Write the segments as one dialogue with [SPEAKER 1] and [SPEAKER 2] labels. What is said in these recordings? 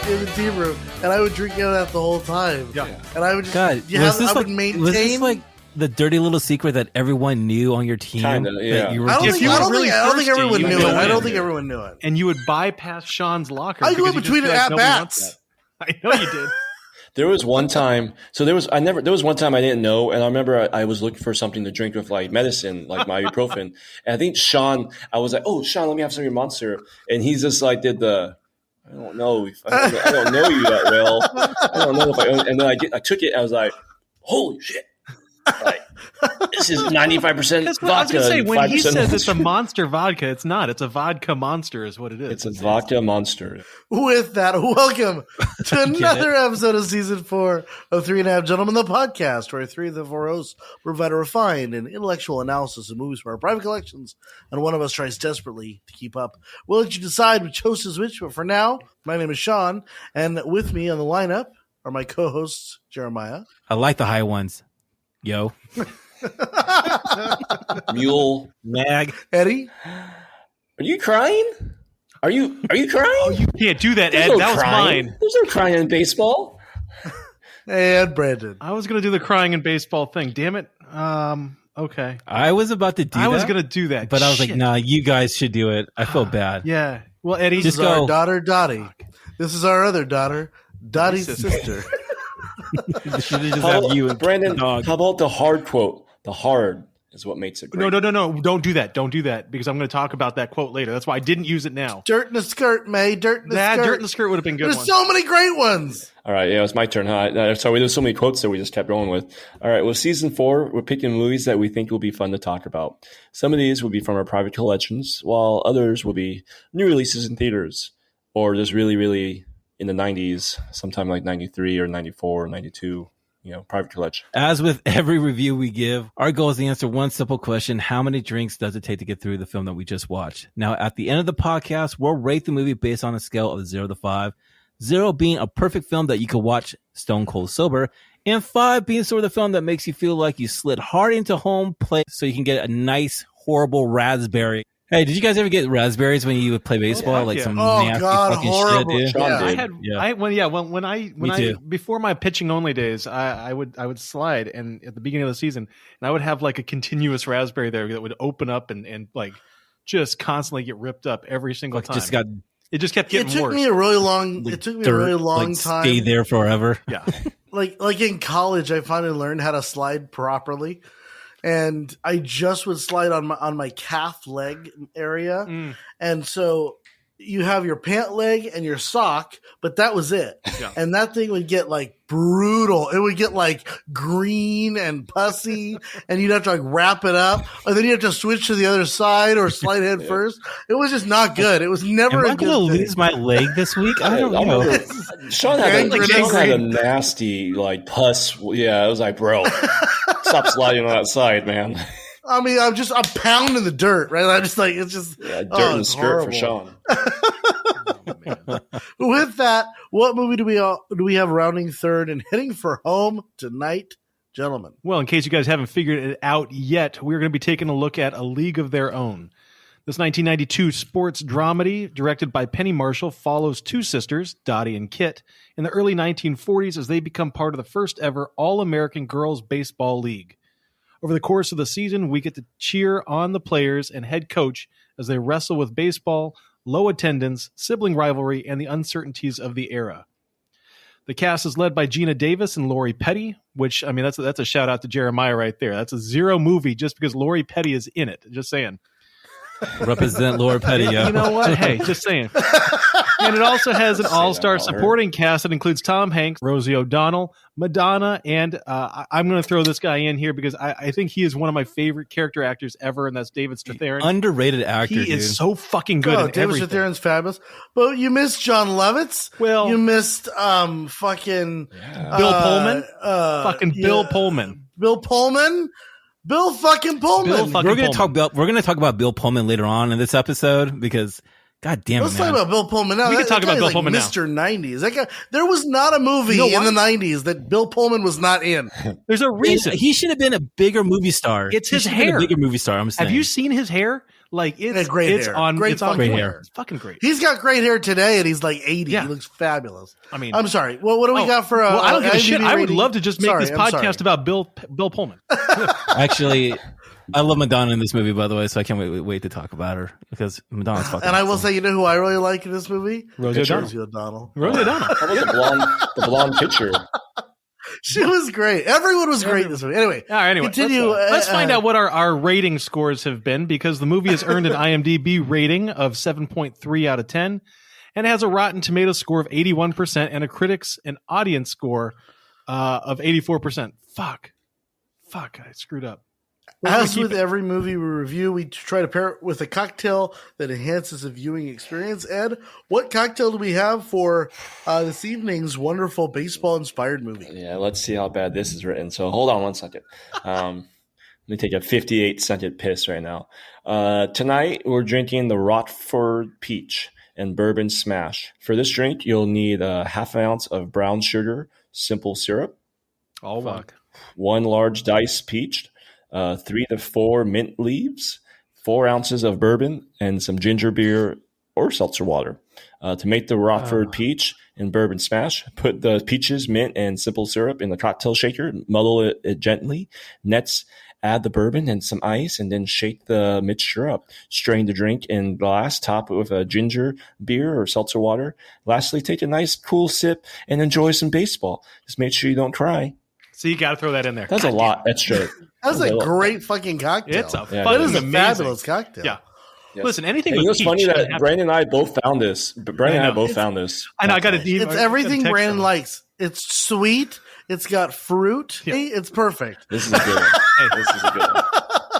[SPEAKER 1] in the team room, and I would drink out of that the whole time.
[SPEAKER 2] Yeah.
[SPEAKER 1] And I would just,
[SPEAKER 3] God,
[SPEAKER 1] I would maintain.
[SPEAKER 3] Was this like the dirty little secret that everyone knew on your team?
[SPEAKER 4] Kinda, yeah.
[SPEAKER 3] That you were
[SPEAKER 1] I don't
[SPEAKER 3] just
[SPEAKER 1] think everyone knew it. I don't
[SPEAKER 2] in.
[SPEAKER 1] think everyone knew it.
[SPEAKER 2] And you would bypass Sean's locker.
[SPEAKER 1] I go
[SPEAKER 2] because
[SPEAKER 1] in
[SPEAKER 2] you just
[SPEAKER 1] between
[SPEAKER 2] feel like
[SPEAKER 1] at
[SPEAKER 2] nobody wants
[SPEAKER 1] bats.
[SPEAKER 2] that. I know you did.
[SPEAKER 4] There was one time. So there was one time I didn't know, and I remember I was looking for something to drink with like medicine, like my ibuprofen. And I think Sean, I was like, "Oh, Sean, let me have some of your Monster," and he's just like did the. I don't know. I don't know you that well. I don't know if and then I took it. I was like, "Holy shit!" Like, this is 95%
[SPEAKER 2] That's
[SPEAKER 4] vodka.
[SPEAKER 2] what I was going to say. When he says it's a
[SPEAKER 4] Monster.
[SPEAKER 2] Monster vodka, it's not. It's a vodka Monster is what it is.
[SPEAKER 4] It's a vodka Monster.
[SPEAKER 1] With that, welcome to another episode of Season 4 of 3.5 Gentlemen, the podcast, where three of the four hosts provide a refined and intellectual analysis of movies from our private collections, and one of us tries desperately to keep up. We'll let you decide which host is which, but for now, my name is Sean, and with me on the lineup are my co-hosts, Jeremiah.
[SPEAKER 3] I like the high ones. Yo.
[SPEAKER 4] Mule.
[SPEAKER 3] Mag.
[SPEAKER 1] Eddie.
[SPEAKER 4] Are you crying? Are you crying?
[SPEAKER 2] Oh, you can't do that, Ed.
[SPEAKER 4] No
[SPEAKER 2] That was
[SPEAKER 4] crying.
[SPEAKER 2] mine.
[SPEAKER 4] There's no crying in baseball.
[SPEAKER 1] And Brandon.
[SPEAKER 2] I was going to do the crying in baseball thing. Damn it. Okay.
[SPEAKER 3] I was about to do that.
[SPEAKER 2] I was going to do that.
[SPEAKER 3] But I was
[SPEAKER 2] Shit.
[SPEAKER 3] like, nah, you guys should do it. I feel bad.
[SPEAKER 2] Yeah. Well, Eddie,
[SPEAKER 1] This
[SPEAKER 3] Just
[SPEAKER 1] is our
[SPEAKER 3] go.
[SPEAKER 1] daughter, Dottie. This is our other daughter, Dottie's sister.
[SPEAKER 3] They should have just have you and
[SPEAKER 4] Brandon,
[SPEAKER 3] the dog.
[SPEAKER 4] how about the hard quote? The hard is what makes it great.
[SPEAKER 2] No. Don't do that. Don't do that because I'm going to talk about that quote later. That's why I didn't use it now.
[SPEAKER 1] Dirt in the skirt, May. Dirt in the skirt.
[SPEAKER 2] Dirt in the skirt would have been good.
[SPEAKER 1] There's
[SPEAKER 2] one.
[SPEAKER 1] so many great ones.
[SPEAKER 4] All right, yeah, it's my turn. Huh? Sorry, there's so many quotes that we just kept going with. All right, well, season 4, we're picking movies that we think will be fun to talk about. Some of these will be from our private collections, while others will be new releases in theaters, or just really, really in the 90s, sometime like 93 or 94 or 92, private collection.
[SPEAKER 3] As with every review we give, our goal is to answer one simple question: how many drinks does it take to get through the film that we just watched? Now, at the end of the podcast, we'll rate the movie based on a scale of 0 to 5. 0 being a perfect film that you could watch stone cold sober, and 5 being sort of the film that makes you feel like you slid hard into home plate so you can get a nice, horrible raspberry. Hey, did you guys ever get raspberries when you would play baseball?
[SPEAKER 2] yeah.
[SPEAKER 3] Some
[SPEAKER 1] Oh,
[SPEAKER 3] nasty
[SPEAKER 1] God,
[SPEAKER 3] fucking
[SPEAKER 1] horrible.
[SPEAKER 3] shit, dude.
[SPEAKER 4] Sean
[SPEAKER 1] Yeah.
[SPEAKER 4] did.
[SPEAKER 2] When I
[SPEAKER 3] too.
[SPEAKER 2] before my pitching only days, I would slide, and at the beginning of the season, and I would have like a continuous raspberry there that would open up and like just constantly get ripped up every single time. It just kept getting
[SPEAKER 1] It took
[SPEAKER 2] worse.
[SPEAKER 1] me a really long. It took me a really long time.
[SPEAKER 3] Stay there forever.
[SPEAKER 2] Yeah.
[SPEAKER 1] Like in college, I finally learned how to slide properly, and I just would slide on my calf leg area, and so you have your pant leg and your sock, but that was it.
[SPEAKER 2] Yeah.
[SPEAKER 1] And that thing would get like brutal. It would get like green and pussy, and you'd have to like wrap it up, or then you have to switch to the other side or slide head first. It was just not good. It was never
[SPEAKER 3] Am
[SPEAKER 1] a
[SPEAKER 3] I
[SPEAKER 1] good
[SPEAKER 3] going to
[SPEAKER 1] thing.
[SPEAKER 3] lose my leg this week? I don't know.
[SPEAKER 4] Sean had a nasty like pus. Yeah, I was like, bro, stop sliding on that side, man.
[SPEAKER 1] I mean, I'm pounding the dirt, right? I'm just like, it's just
[SPEAKER 4] Dirt in the skirt for Sean.
[SPEAKER 1] With that, what movie do we have rounding third and heading for home tonight, gentlemen?
[SPEAKER 2] Well, in case you guys haven't figured it out yet, we're going to be taking a look at A League of Their Own. This 1992 sports dramedy, directed by Penny Marshall, follows two sisters, Dottie and Kit, in the early 1940s as they become part of the first ever All-American Girls Baseball League. Over the course of the season, we get to cheer on the players and head coach as they wrestle with baseball, low attendance, sibling rivalry, and the uncertainties of the era. The cast is led by Geena Davis and Lori Petty, which, I mean, that's a shout out to Jeremiah right there. That's a 0 movie just because Lori Petty is in it. Just saying.
[SPEAKER 3] Represent Lord Petty, yo.
[SPEAKER 2] You know what? Hey, just saying. And it also has an all-star supporting cast that includes Tom Hanks, Rosie O'Donnell, Madonna, and I'm going to throw this guy in here because I think he is one of my favorite character actors ever, and that's David Strathairn.
[SPEAKER 3] Underrated actor,
[SPEAKER 2] He
[SPEAKER 3] dude.
[SPEAKER 2] is so fucking good in
[SPEAKER 1] David
[SPEAKER 2] everything.
[SPEAKER 1] Strathairn's fabulous. But you missed John Lovitz.
[SPEAKER 2] Well,
[SPEAKER 1] you missed fucking
[SPEAKER 2] Bill Pullman. Bill Pullman.
[SPEAKER 1] Bill Pullman. Bill fucking Pullman.
[SPEAKER 2] Bill fucking
[SPEAKER 3] We're going
[SPEAKER 2] Pullman.
[SPEAKER 3] to talk about Bill Pullman later on in this episode because, God damn it,
[SPEAKER 1] Let's
[SPEAKER 3] man.
[SPEAKER 1] talk about Bill Pullman now.
[SPEAKER 2] We can talk about Bill Pullman now.
[SPEAKER 1] Mr. 90s. That guy, there was not a movie in the 90s that Bill Pullman was not in.
[SPEAKER 2] There's a reason.
[SPEAKER 3] He should have been a bigger movie star.
[SPEAKER 2] It's
[SPEAKER 3] He
[SPEAKER 2] his
[SPEAKER 3] should have been
[SPEAKER 2] hair.
[SPEAKER 3] a bigger movie star. I'm saying.
[SPEAKER 2] Have you seen his hair? Like
[SPEAKER 1] And
[SPEAKER 2] it's
[SPEAKER 1] great
[SPEAKER 2] it's
[SPEAKER 1] hair.
[SPEAKER 2] on
[SPEAKER 1] Great
[SPEAKER 2] it's on
[SPEAKER 1] fucking
[SPEAKER 2] point.
[SPEAKER 3] hair.
[SPEAKER 2] It's fucking great.
[SPEAKER 1] He's got great hair today, and he's like 80.
[SPEAKER 2] Yeah.
[SPEAKER 1] He looks fabulous.
[SPEAKER 2] I mean,
[SPEAKER 1] I'm sorry. What do we got for?
[SPEAKER 2] well, I don't give a shit.
[SPEAKER 1] IMDb
[SPEAKER 2] I would
[SPEAKER 1] rating?
[SPEAKER 2] love to just make
[SPEAKER 1] Sorry,
[SPEAKER 2] this
[SPEAKER 1] I'm
[SPEAKER 2] podcast
[SPEAKER 1] sorry.
[SPEAKER 2] about Bill Pullman.
[SPEAKER 3] Actually, I love Madonna in this movie, by the way, so I can't wait to talk about her because Madonna's fucking.
[SPEAKER 1] And I will
[SPEAKER 3] awesome.
[SPEAKER 1] say, you know who I really like in this movie?
[SPEAKER 2] Rosie O'Donnell.
[SPEAKER 1] Rosie O'Donnell.
[SPEAKER 2] Rosie O'Donnell.
[SPEAKER 4] How about the blonde pitcher?
[SPEAKER 1] She was great. Everyone was great in this movie. Anyway,
[SPEAKER 2] All right, anyway,
[SPEAKER 1] continue.
[SPEAKER 2] let's find out what our rating scores have been, because the movie has earned an IMDb rating of 7.3 out of 10 and has a Rotten Tomatoes score of 81% and a critics and audience score of 84%. Fuck, I screwed up.
[SPEAKER 1] As with every movie we review, we try to pair it with a cocktail that enhances the viewing experience. Ed, what cocktail do we have for this evening's wonderful baseball-inspired movie?
[SPEAKER 4] Yeah, let's see how bad this is written. So hold on one second. Let me take a 58-second piss right now. Tonight, we're drinking the Rockford Peach and Bourbon Smash. For this drink, you'll need a half an ounce of brown sugar, simple syrup,
[SPEAKER 2] Oh, fuck.
[SPEAKER 4] 1 large diced peach, 3 to 4 mint leaves, 4 ounces of bourbon, and some ginger beer or seltzer water. To make the Rockford Peach and Bourbon Smash, put the peaches, mint, and simple syrup in the cocktail shaker, muddle it gently. Next, add the bourbon and some ice, and then shake the mixture up. Strain the drink in glass, top it with a ginger beer or seltzer water. Lastly, take a nice cool sip and enjoy some baseball. Just make sure you don't cry.
[SPEAKER 2] So you got to throw that in there.
[SPEAKER 4] That's a lot extra.
[SPEAKER 1] That's a great fucking cocktail.
[SPEAKER 2] It's a
[SPEAKER 4] Yeah,
[SPEAKER 1] That is a
[SPEAKER 2] amazing.
[SPEAKER 1] fabulous cocktail.
[SPEAKER 2] Yeah.
[SPEAKER 4] Yes.
[SPEAKER 2] Listen, anything
[SPEAKER 4] Hey,
[SPEAKER 2] with
[SPEAKER 4] you know, it's
[SPEAKER 2] peach
[SPEAKER 4] funny
[SPEAKER 2] doesn't
[SPEAKER 4] that
[SPEAKER 2] have
[SPEAKER 4] Brandon and I both found this. Brandon and I both found this.
[SPEAKER 2] I know. I got to.
[SPEAKER 1] It's everything
[SPEAKER 2] text
[SPEAKER 1] Brandon
[SPEAKER 2] him.
[SPEAKER 1] likes. It's sweet. It's got fruit.
[SPEAKER 2] Yeah.
[SPEAKER 1] Hey, it's perfect.
[SPEAKER 4] This is a good one. This is a good one.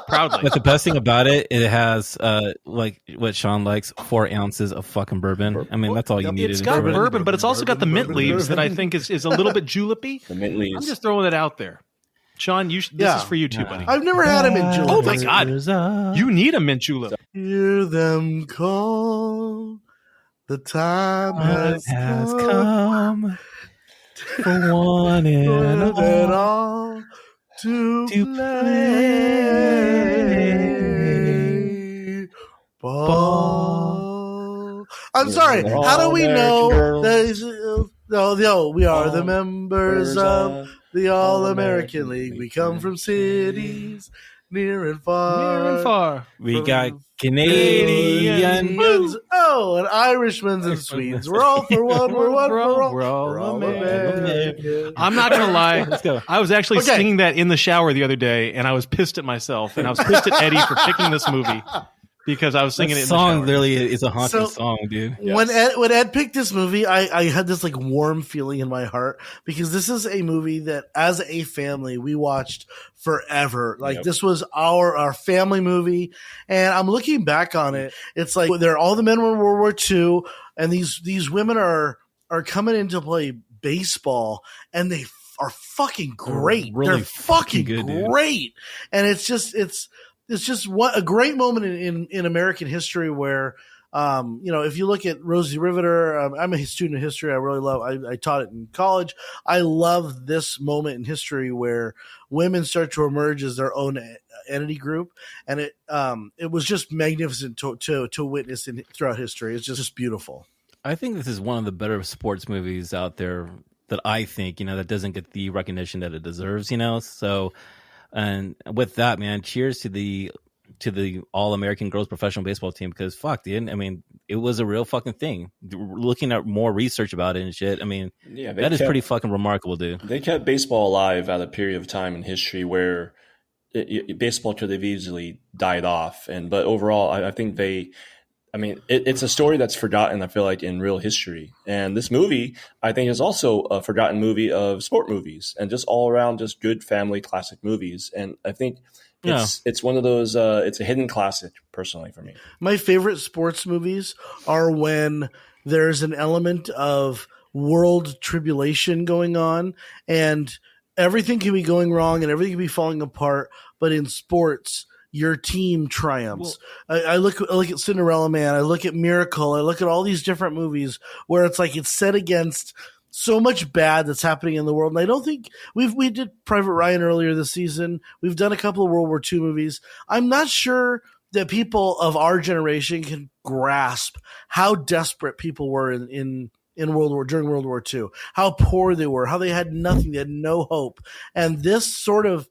[SPEAKER 2] Proudly.
[SPEAKER 3] But the best thing about it, it has like what Sean likes, 4 ounces of fucking bourbon. I mean, that's all you needed.
[SPEAKER 2] It's got
[SPEAKER 3] for it.
[SPEAKER 2] bourbon, but it's also got the mint
[SPEAKER 1] bourbon,
[SPEAKER 2] leaves that I
[SPEAKER 1] bourbon.
[SPEAKER 2] think is a little bit julepy.
[SPEAKER 4] The mint
[SPEAKER 2] I'm
[SPEAKER 4] leaves.
[SPEAKER 2] just throwing it out there. Sean, this
[SPEAKER 1] Yeah.
[SPEAKER 2] is for you too, buddy.
[SPEAKER 1] I've never had him in julep.
[SPEAKER 2] Oh my God. You need a mint julep.
[SPEAKER 1] Hear them call. The time has come.
[SPEAKER 3] come for one and
[SPEAKER 1] Put it
[SPEAKER 3] all
[SPEAKER 1] all to
[SPEAKER 3] play
[SPEAKER 1] play ball. I'm sorry.
[SPEAKER 4] We're
[SPEAKER 1] How do
[SPEAKER 4] all
[SPEAKER 1] we
[SPEAKER 4] American
[SPEAKER 1] know
[SPEAKER 4] girls.
[SPEAKER 1] that we are the
[SPEAKER 4] All
[SPEAKER 1] members of the All-American League? We come from cities near and far.
[SPEAKER 2] Near and far.
[SPEAKER 3] We got Canadian.
[SPEAKER 1] Canadians, and Irishmen and Swedes. We're all for one. We're one for all.
[SPEAKER 2] We're all
[SPEAKER 1] American.
[SPEAKER 2] American. I'm not gonna lie.
[SPEAKER 3] Let's go.
[SPEAKER 2] I was actually
[SPEAKER 1] Okay.
[SPEAKER 2] singing that in the shower the other day, and I was pissed at myself, and I was pissed at Eddie for picking this movie because I was singing
[SPEAKER 3] That
[SPEAKER 2] it in
[SPEAKER 3] song
[SPEAKER 2] the shower.
[SPEAKER 3] literally is a haunting
[SPEAKER 1] So-
[SPEAKER 3] song, dude.
[SPEAKER 1] When Ed picked this movie, I had this like warm feeling in my heart because this is a movie that as a family we watched forever. Like
[SPEAKER 4] Yep.
[SPEAKER 1] this was our family movie, and I'm looking back on it. It's like they're all the men were in World War II, and these women are coming in to play baseball, and they are fucking great.
[SPEAKER 3] really
[SPEAKER 1] They're fucking
[SPEAKER 3] good, dude.
[SPEAKER 1] great, and it's just what a great moment in American history where. If you look at Rosie Riveter, I'm a student of history. I really love. I taught it in college. I love this moment in history where women start to emerge as their own entity group, and it was just magnificent to witness throughout history. It's just beautiful.
[SPEAKER 3] I think this is one of the better sports movies out there that I think, that doesn't get the recognition that it deserves, So, and with that, man, cheers to the All-American Girls Professional Baseball Team because fuck, dude. I mean, it was a real fucking thing. Looking at more research about it and shit, I mean,
[SPEAKER 4] Yeah,
[SPEAKER 3] that is pretty fucking remarkable, dude.
[SPEAKER 4] They kept baseball alive at a period of time in history where baseball could have easily died off. But overall, I think it's a story that's forgotten, I feel like, in real history. And this movie, I think, is also a forgotten movie of sport movies and just all around just good family classic movies. And I think it's one of those, it's a hidden classic, personally, for me.
[SPEAKER 1] My favorite sports movies are when there's an element of world tribulation going on and everything can be going wrong and everything can be falling apart. But in sports, your team triumphs. I look at Cinderella Man. I look at Miracle. I look at all these different movies where it's like it's set against so much bad that's happening in the world. And I don't think we did Private Ryan earlier this season. We've done a couple of World War II movies. I'm not sure that people of our generation can grasp how desperate people were in during World War II, how poor they were, how they had nothing, they had no hope. And this sort of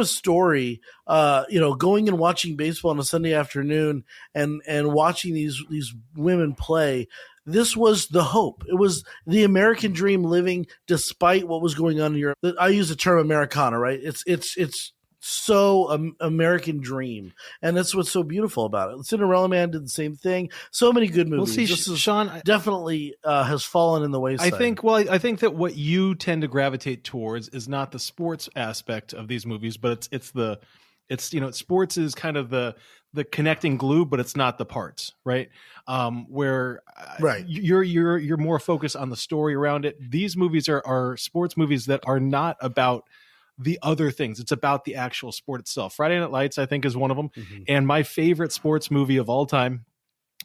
[SPEAKER 1] story, going and watching baseball on a Sunday afternoon and watching these women play, this was the hope. It was the American dream living despite what was going on in Europe. I use the term Americana, right? It's so American dream, and that's what's so beautiful about it. Cinderella Man did the same thing. So many good movies.
[SPEAKER 2] Well, see,
[SPEAKER 1] this is
[SPEAKER 2] Sean,
[SPEAKER 1] definitely has fallen in the wayside.
[SPEAKER 2] I think that what you tend to gravitate towards is not the sports aspect of these movies, but sports is kind of the connecting glue, but it's not the parts, right? Where
[SPEAKER 1] right.
[SPEAKER 2] You're more focused on the story around it. These movies are sports movies that are not about the other things. It's about the actual sport itself. Friday Night Lights, I think, is one of them. Mm-hmm. And my favorite sports movie of all time,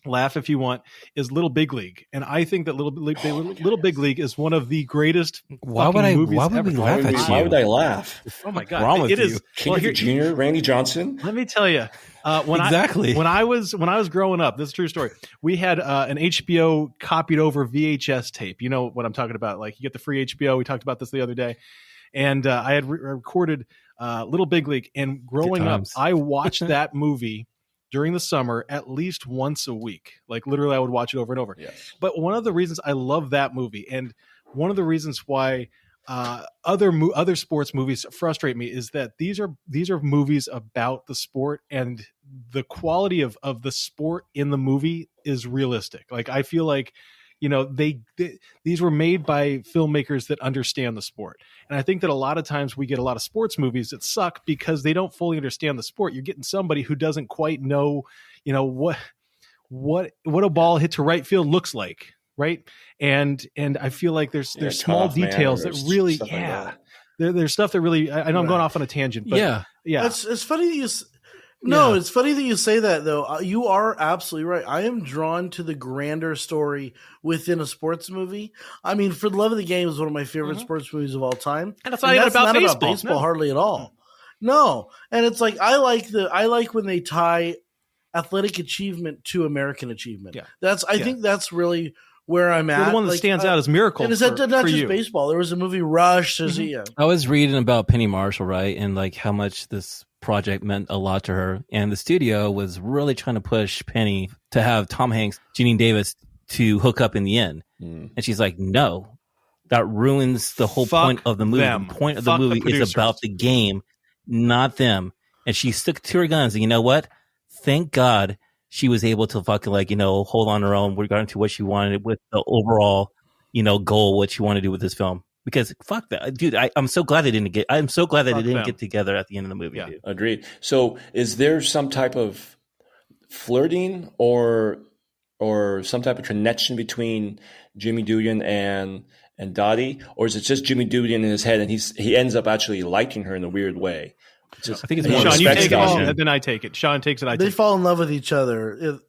[SPEAKER 2] laugh if you want, is Little Big League. And I think that Little Big League is one of the greatest movies ever.
[SPEAKER 3] Why would I laugh?
[SPEAKER 2] Oh my God.
[SPEAKER 3] What's wrong with you?
[SPEAKER 4] King Jr., Randy Johnson?
[SPEAKER 2] Let me tell you. When I was growing up, this is a true story. We had an HBO copied over VHS tape. You know what I'm talking about? Like, you get the free HBO. We talked about this the other day. And I had recorded Little Big League. And growing up, I watched that movie during the summer at least once a week. Like, literally, I would watch it over and over.
[SPEAKER 4] Yes.
[SPEAKER 2] But one of the reasons I love that movie, and one of the reasons why other sports movies frustrate me, is that these are movies about the sport, and the quality of the sport in the movie is realistic. Like, I feel like, these were made by filmmakers that understand the sport. And I think that a lot of times we get a lot of sports movies that suck because they don't fully understand the sport. You're getting somebody who doesn't quite know, what a ball hit to right field looks like. Right. And I feel like there's small details that really, there's stuff that really, I know I'm going off on a tangent, but yeah.
[SPEAKER 1] It's funny that you No, it's funny that you say that, though. You are absolutely right. I am drawn to the grander story within a sports movie. I mean, For the Love of the Game is one of my favorite sports movies of all time.
[SPEAKER 2] And it's not even about baseball.
[SPEAKER 1] Hardly at all. No. And it's like, I like when they tie athletic achievement to American achievement.
[SPEAKER 2] Yeah.
[SPEAKER 1] I think that's really where I'm at.
[SPEAKER 2] Well, the one that stands out is Miracle.
[SPEAKER 1] And it's not just baseball. There was a movie Rush.
[SPEAKER 3] I was reading about Penny Marshall, right? And like how much this project meant a lot to her. And the studio was really trying to push Penny to have Tom Hanks, Geena Davis to hook up in the end. And she's like, no, that ruins the whole point of the movie. The point of the movie is about the game, not them. And she stuck to her guns. And you know what? Thank God she was able to fucking hold on her own regarding to what she wanted with the overall, goal, what she wanted to do with this film. Because fuck that, dude! I'm so glad they didn't get. I'm so glad that they didn't get together at the end of the movie.
[SPEAKER 2] Yeah.
[SPEAKER 3] Dude.
[SPEAKER 4] Agreed. So, is there some type of flirting or some type of connection between Jimmy Dugan and Dottie, or is it just Jimmy Dugan in his head and he ends up actually liking her in a weird way?
[SPEAKER 2] I think it's more Sean, you take it, and then I take it. Sean takes it.
[SPEAKER 1] They fall in love with each other.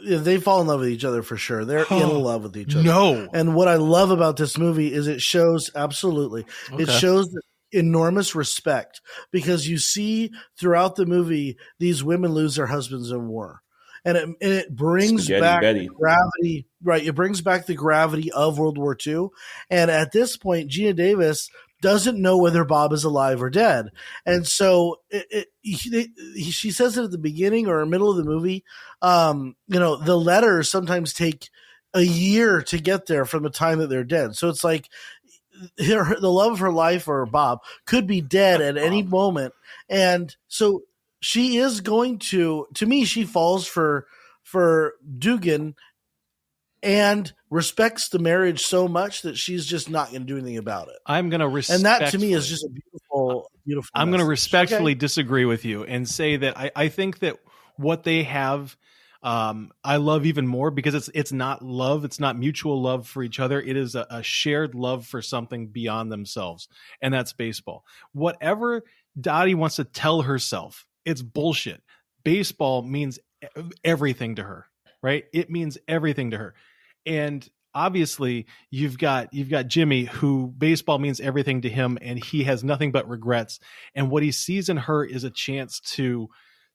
[SPEAKER 1] They fall in love with each other for sure. They're in love with each other.
[SPEAKER 2] No.
[SPEAKER 1] And what I love about this movie is it shows it shows enormous respect, because you see throughout the movie these women lose their husbands in war. And it brings back the gravity, right? It brings back the gravity of World War II. And at this point, Geena Davis doesn't know whether Bob is alive or dead. And so she says it at the beginning or middle of the movie. The letters sometimes take a year to get there from the time that they're dead. So it's like the love of her life, or Bob, could be dead at any moment. And so she is going to me, she falls for Dugan and respects the marriage so much that she's just not going to do anything about it.
[SPEAKER 2] I'm going to respect,
[SPEAKER 1] and that to me is just a beautiful.
[SPEAKER 2] I'm going to respectfully disagree with you and say that I think that what they have, I love even more, because it's not love, it's not mutual love for each other. It is a shared love for something beyond themselves, and that's baseball. Whatever Dottie wants to tell herself, it's bullshit. Baseball means everything to her, right? It means everything to her. And obviously you've got Jimmy, who baseball means everything to him, and he has nothing but regrets. And what he sees in her is a chance to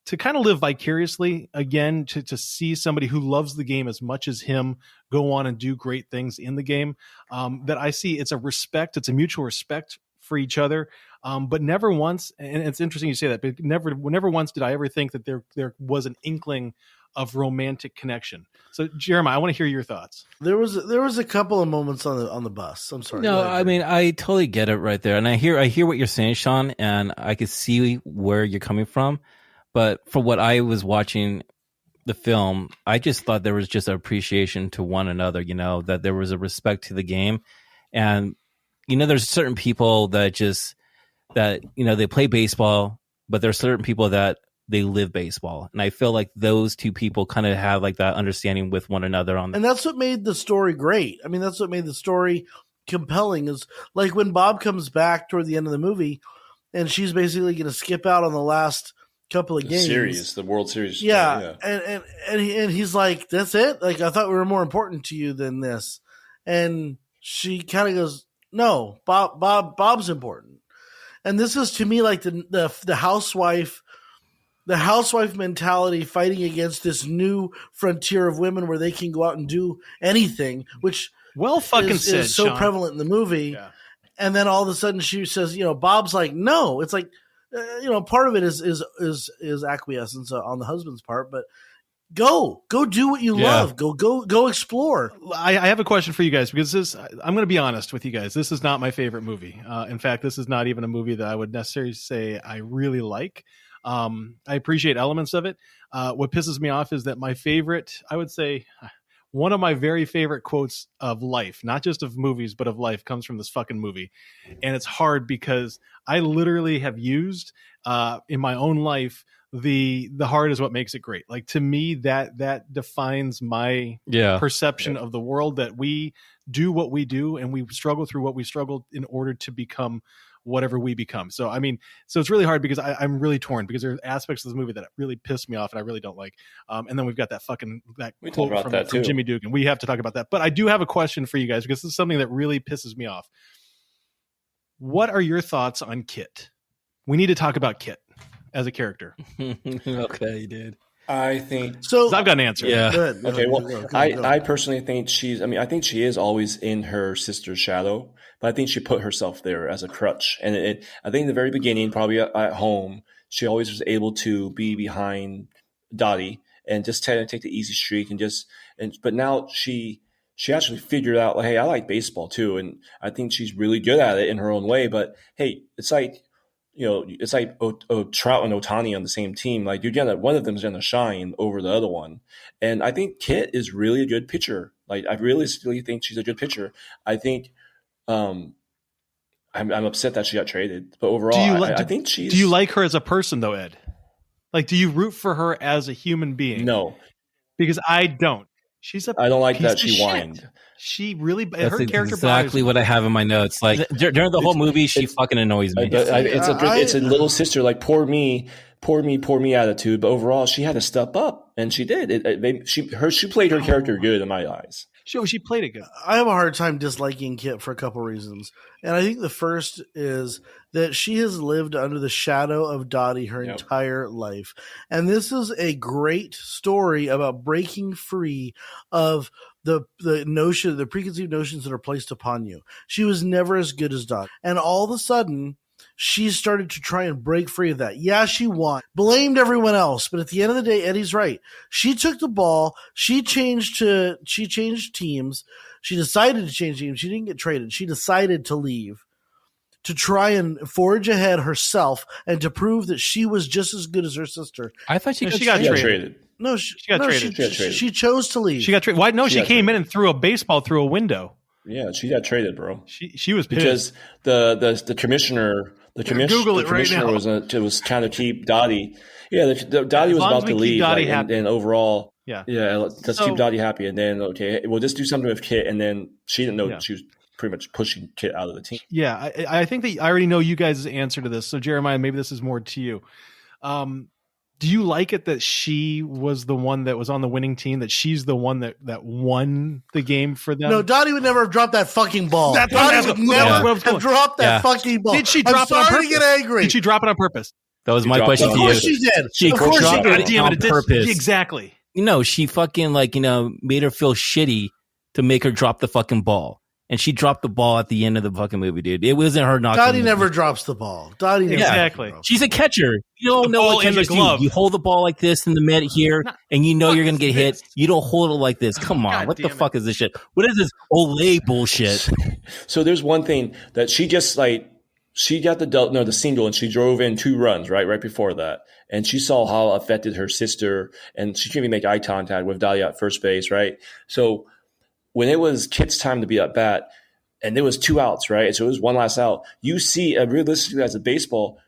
[SPEAKER 2] to kind of live vicariously again, to see somebody who loves the game as much as him go on and do great things in the game. That I see it's a mutual respect for each other. But never once, and it's interesting you say that, but never once did I ever think that there was an inkling of romantic connection. So Jeremiah, I want to hear your thoughts.
[SPEAKER 1] There was a couple of moments on the bus. I'm sorry.
[SPEAKER 3] No, I mean, I totally get it right there. And I hear what you're saying, Sean, and I could see where you're coming from. But for what I was watching the film, I just thought there was just an appreciation to one another, that there was a respect to the game. And, there's certain people that they play baseball, but there's certain people that they live baseball. And I feel like those two people kind of have like that understanding with one another on.
[SPEAKER 1] And that's what made the story great. I mean, that's what made the story compelling, is like when Bob comes back toward the end of the movie and she's basically going to skip out on the last couple of games.
[SPEAKER 4] The World Series.
[SPEAKER 1] Yeah. And he's like, that's it? Like, I thought we were more important to you than this. And she kind of goes, no, Bob's important. And this is to me like the housewife mentality fighting against this new frontier of women where they can go out and do anything, which is so
[SPEAKER 2] Sean.
[SPEAKER 1] prevalent in the movie. Yeah. And then all of a sudden she says, Bob's like, no. It's like, part of it is acquiescence on the husband's part, but go do what you love. Go explore.
[SPEAKER 2] I have a question for you guys, because I'm going to be honest with you guys. This is not my favorite movie. In fact, this is not even a movie that I would necessarily say I really like. I appreciate elements of it. What pisses me off is that my favorite, I would say one of my very favorite quotes of life, not just of movies, but of life, comes from this fucking movie. And it's hard because I literally have used in my own life the heart is what makes it great. Like, to me, that defines my perception of the world, that we do what we do and we struggle through what we struggled in order to become whatever we become. So, I mean, it's really hard because I'm really torn, because there's aspects of this movie that really piss me off and I really don't like. And then we've got that quote from Jimmy Dugan. We have to talk about that. But I do have a question for you guys, because this is something that really pisses me off. What are your thoughts on Kit? We need to talk about Kit as a character.
[SPEAKER 3] Okay, you did.
[SPEAKER 4] I think
[SPEAKER 2] so. I've got an answer.
[SPEAKER 3] Yeah.
[SPEAKER 1] Good.
[SPEAKER 4] Okay. Well, I personally think I think she is always in her sister's shadow, but I think she put herself there as a crutch. And I think in the very beginning, probably at home, she always was able to be behind Dottie and just take the easy streak but now she actually figured out, like, hey, I like baseball too. And I think she's really good at it in her own way. But hey, it's like, it's like Trout and Ohtani on the same team. Like, one of them is gonna shine over the other one. And I think Kit is really a good pitcher. Like, I really think she's a good pitcher. I think, I'm upset that she got traded, but overall, I think she's.
[SPEAKER 2] Do you like her as a person, though, Ed? Like, do you root for her as a human being?
[SPEAKER 4] No,
[SPEAKER 2] because I don't.
[SPEAKER 4] I don't like that she whined.
[SPEAKER 2] She really.
[SPEAKER 3] That's
[SPEAKER 2] her character
[SPEAKER 3] exactly what I have in my notes. Like, during the whole movie, she fucking annoys me.
[SPEAKER 4] It's a little sister, like, poor me attitude. But overall, she had to step up, and she did. She played her character good in my eyes.
[SPEAKER 2] She played it good.
[SPEAKER 1] I have a hard time disliking Kit for a couple reasons. And I think the first is that she has lived under the shadow of Dottie her entire life. And this is a great story about breaking free of the preconceived notions that are placed upon you. She was never as good as Dottie. And all of a sudden, she started to try and break free of that. Yeah, she won. Blamed everyone else. But at the end of the day, Eddie's right. She took the ball. She changed teams. She decided to change teams. She didn't get traded. She decided to leave to try and forge ahead herself and to prove that she was just as good as her sister.
[SPEAKER 3] I thought she
[SPEAKER 2] got traded.
[SPEAKER 1] No, she got traded. She chose to leave.
[SPEAKER 2] She got traded. Why? No, she came in and threw a baseball through a window.
[SPEAKER 4] Yeah, she got traded, bro.
[SPEAKER 2] She was
[SPEAKER 4] because
[SPEAKER 2] pissed.
[SPEAKER 4] the commissioner was trying to keep Dottie. Yeah, Dottie was about to leave, and overall, let's keep Dottie happy. And then we'll just do something with Kit. And then she didn't know that she was pretty much pushing Kit out of the team.
[SPEAKER 2] Yeah, I think that I already know you guys' answer to this. So Jeremiah, maybe this is more to you. Do you like it that she was the one that was on the winning team, that she's the one that won the game for them?
[SPEAKER 1] No, Dottie would never have dropped that fucking ball. Dottie would never have dropped that fucking ball.
[SPEAKER 2] Did she drop it on purpose?
[SPEAKER 1] To get angry.
[SPEAKER 2] Did she drop it on purpose?
[SPEAKER 3] That was
[SPEAKER 4] She
[SPEAKER 3] my
[SPEAKER 4] dropped
[SPEAKER 3] question
[SPEAKER 4] it
[SPEAKER 3] to
[SPEAKER 4] on
[SPEAKER 3] you.
[SPEAKER 1] Of course she did.
[SPEAKER 3] She
[SPEAKER 1] Of course she
[SPEAKER 3] dropped
[SPEAKER 1] did.
[SPEAKER 2] God
[SPEAKER 3] it
[SPEAKER 2] damn
[SPEAKER 3] on
[SPEAKER 2] it!
[SPEAKER 3] purpose.
[SPEAKER 2] Exactly.
[SPEAKER 3] She fucking made her feel shitty to make her drop the fucking ball. And she dropped the ball at the end of the fucking movie, dude. It wasn't her knocking.
[SPEAKER 1] Dottie never drops the ball. Dottie never
[SPEAKER 2] Exactly.
[SPEAKER 1] drops the ball.
[SPEAKER 3] She's a catcher. You don't
[SPEAKER 2] The
[SPEAKER 3] know
[SPEAKER 2] ball
[SPEAKER 3] what
[SPEAKER 2] in the
[SPEAKER 3] catchers do.
[SPEAKER 2] glove.
[SPEAKER 3] You hold the ball like this in the mid here, and you know
[SPEAKER 2] What
[SPEAKER 3] you're going to
[SPEAKER 2] is
[SPEAKER 3] get hit.
[SPEAKER 2] this?
[SPEAKER 3] You don't hold it like this. Come on.
[SPEAKER 2] God
[SPEAKER 3] What the
[SPEAKER 2] damn it.
[SPEAKER 3] fuck is this shit? What is this Olay bullshit?
[SPEAKER 4] So there's one thing that she just she got the single and she drove in 2 runs right before that, and she saw how it affected her sister, and she couldn't even make eye contact with Dahlia at first base, right? So when it was Kit's time to be at bat, and there was 2 outs, right? And so it was one last out. You see, realistically, as a baseball,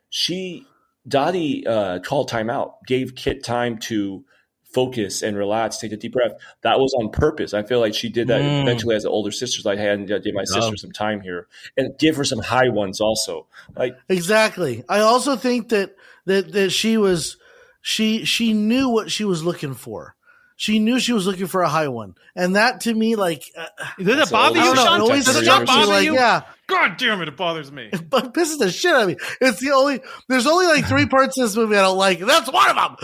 [SPEAKER 4] Dottie called timeout, gave Kit time to focus and relax, take a deep breath. That was on purpose. I feel like she did that eventually as the older sister's like, hey, I need to give my sister some time here and give her some high ones also. Like
[SPEAKER 1] Exactly. I also think that she knew what she was looking for. She knew she was looking for a high one, and that to me, like,
[SPEAKER 2] Does it bother
[SPEAKER 1] I
[SPEAKER 2] you,
[SPEAKER 1] don't know. It
[SPEAKER 2] Sean?
[SPEAKER 1] always
[SPEAKER 2] Does it
[SPEAKER 1] struck
[SPEAKER 2] not
[SPEAKER 1] me
[SPEAKER 2] bother
[SPEAKER 1] like,
[SPEAKER 2] you?
[SPEAKER 1] yeah,
[SPEAKER 2] God damn it, it bothers me.
[SPEAKER 1] but pisses the shit out of me. It's there's only like 3 parts of this movie I don't like, and that's one of them.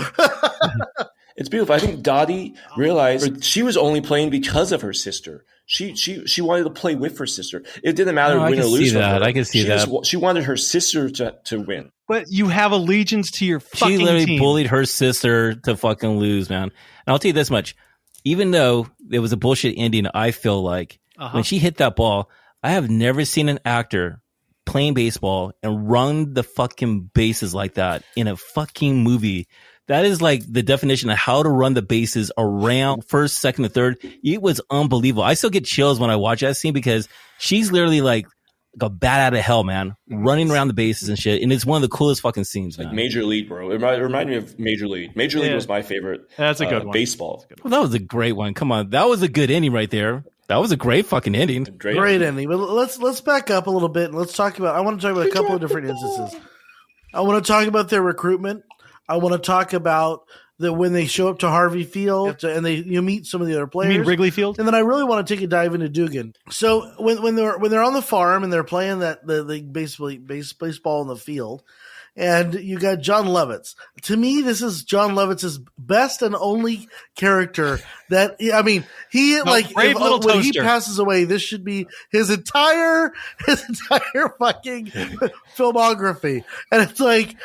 [SPEAKER 4] it's beautiful. I think Dottie realized she was only playing because of her sister. She wanted to play with her sister. It didn't matter
[SPEAKER 3] I
[SPEAKER 4] win or
[SPEAKER 3] can
[SPEAKER 4] lose
[SPEAKER 3] see
[SPEAKER 4] for
[SPEAKER 3] that.
[SPEAKER 4] her.
[SPEAKER 3] I can see that.
[SPEAKER 4] She wanted her sister to win.
[SPEAKER 2] But you have allegiance to your fucking
[SPEAKER 3] She literally
[SPEAKER 2] team.
[SPEAKER 3] bullied her sister to fucking lose, man. And I'll tell you this much. Even though it was a bullshit ending, I feel like when she hit that ball, I have never seen an actor playing baseball and run the fucking bases like that in a fucking movie. That is like the definition of how to run the bases around first, second, and third. It was unbelievable. I still get chills when I watch that scene because she's literally like a bat out of hell, man, running around the bases and shit. And it's one of the coolest fucking scenes,
[SPEAKER 4] Like
[SPEAKER 3] man.
[SPEAKER 4] Major League, bro. It reminded me of Major League. Major League was my favorite.
[SPEAKER 2] That's a good one.
[SPEAKER 4] Baseball.
[SPEAKER 3] Well, that was a great one. Come on. That was a good ending right there. That was a great fucking ending.
[SPEAKER 1] Great ending. But let's back up a little bit and let's talk about. I want to talk about a couple of different instances. I want to talk about their recruitment. I want to talk about when they show up to Harvey Field and you meet some of the other players.
[SPEAKER 2] You mean Wrigley Field?
[SPEAKER 1] And then I really want to take a dive into Dugan. So when they're on the farm and they're playing the baseball in the field, and you got John Lovitz. To me, this is John Lovitz's best and only character. That he when he passes away, this should be his entire fucking filmography. And it's like,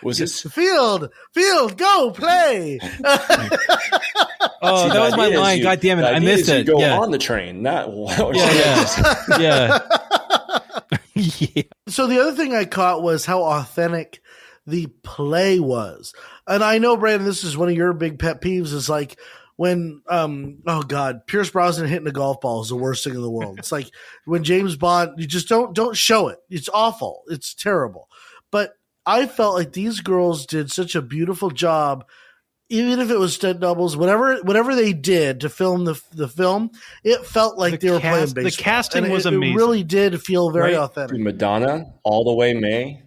[SPEAKER 4] Was this
[SPEAKER 1] field, go play.
[SPEAKER 3] Oh, that was my line. God damn it. I missed it.
[SPEAKER 4] Go
[SPEAKER 3] Yeah.
[SPEAKER 4] on the train, not
[SPEAKER 3] Yeah.
[SPEAKER 1] So the other thing I caught was how authentic the play was. And I know, Brandon, this is one of your big pet peeves is like when, Pierce Brosnan hitting a golf ball is the worst thing in the world. It's like when James Bond, you just don't show it. It's awful. It's terrible. But I felt like these girls did such a beautiful job. Even if it was stunt doubles, whatever they did to film the film, it felt like they were playing baseball.
[SPEAKER 2] The casting
[SPEAKER 1] and
[SPEAKER 2] was amazing.
[SPEAKER 1] It really did feel very authentic.
[SPEAKER 4] Madonna, All the Way May.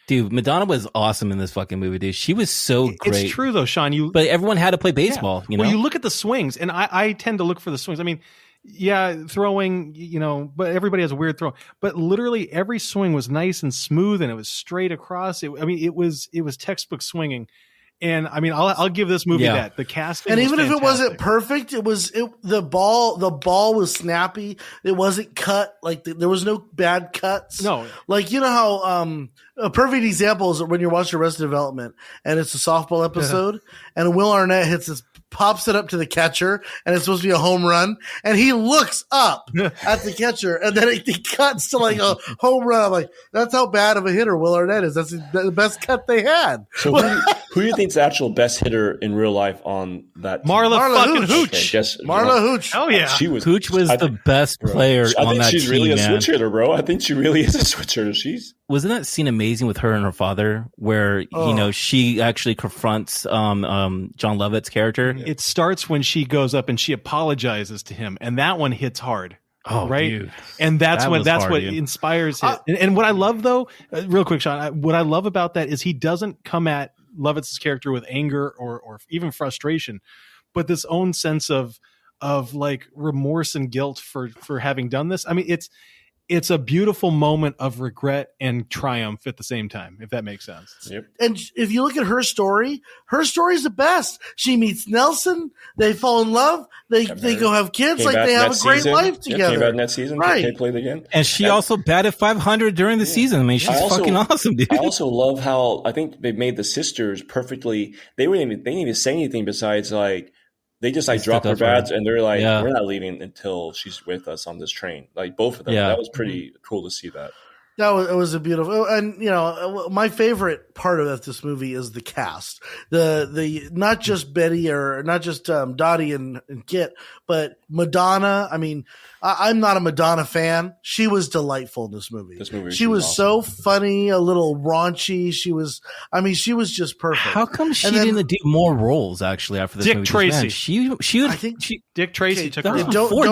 [SPEAKER 3] Dude, Madonna was awesome in this fucking movie, dude. She was so great.
[SPEAKER 2] It's true, though, Sean.
[SPEAKER 3] But everyone had to play baseball, you know?
[SPEAKER 2] Well, you look at the swings, and I tend to look for the swings. I mean, yeah, throwing, but everybody has a weird throw. But literally every swing was nice and smooth, and it was straight across. It was textbook swinging. And I mean, I'll give this movie that the casting,
[SPEAKER 1] and
[SPEAKER 2] was
[SPEAKER 1] even
[SPEAKER 2] fantastic.
[SPEAKER 1] if it wasn't perfect, the ball was snappy. It wasn't cut there was no bad cuts.
[SPEAKER 2] No,
[SPEAKER 1] like you know how a perfect example is when you're watching Arrested Development and it's a softball episode and Will Arnett pops it up to the catcher and it's supposed to be a home run and he looks up at the catcher and then it cuts to like a home run. I'm like, that's how bad of a hitter Will Arnett is. That's the best cut they had.
[SPEAKER 4] So who do you think's the actual best hitter in real life on that team?
[SPEAKER 2] Marla fucking Hooch.
[SPEAKER 4] Okay,
[SPEAKER 1] Marla Hooch.
[SPEAKER 2] Oh yeah,
[SPEAKER 3] Hooch was the best player on that team. I think
[SPEAKER 4] she's really a
[SPEAKER 3] man.
[SPEAKER 4] switch hitter, bro. I think she really is a switch hitter.
[SPEAKER 3] Wasn't that scene amazing with her and her father where she actually confronts John Lovett's character?
[SPEAKER 2] It starts when she goes up and she apologizes to him, and that one hits hard.
[SPEAKER 3] Oh,
[SPEAKER 2] right,
[SPEAKER 3] dude.
[SPEAKER 2] And that's what
[SPEAKER 3] dude.
[SPEAKER 2] inspires it. And what I love, though, real quick, Sean, what I love about that is he doesn't come at Lovett's character with anger or even frustration, but this own sense of like remorse and guilt for having done this. I mean, it's a beautiful moment of regret and triumph at the same time, if that makes sense.
[SPEAKER 4] Yep.
[SPEAKER 1] And if you look at her story is the best. She meets Nelson, they fall in love, they go have kids,
[SPEAKER 4] Came
[SPEAKER 1] like
[SPEAKER 4] back
[SPEAKER 1] they have a
[SPEAKER 4] next
[SPEAKER 1] great
[SPEAKER 4] season.
[SPEAKER 1] life
[SPEAKER 4] Yep,
[SPEAKER 1] together.
[SPEAKER 4] came back next season.
[SPEAKER 1] Right.
[SPEAKER 4] They played again.
[SPEAKER 3] And she also batted 500 during the season. I mean, she's fucking awesome, dude.
[SPEAKER 4] I also love how I think they made the sisters perfectly. They didn't even say anything besides like they just like dropped their bats and they're like, we're not leaving until she's with us on this train. Like both of them.
[SPEAKER 3] Yeah.
[SPEAKER 4] That was pretty cool to see that.
[SPEAKER 1] It was a beautiful, and my favorite part of this movie is the cast. The not just Betty or not just Dottie and Kit, but Madonna. I mean, I'm not a Madonna fan. She was delightful in this movie. She was awesome. So funny, a little raunchy. She was just perfect.
[SPEAKER 3] How come she didn't do more roles actually after this movie?
[SPEAKER 2] Dick Tracy.
[SPEAKER 3] Man, she
[SPEAKER 2] Dick Tracy took
[SPEAKER 3] her.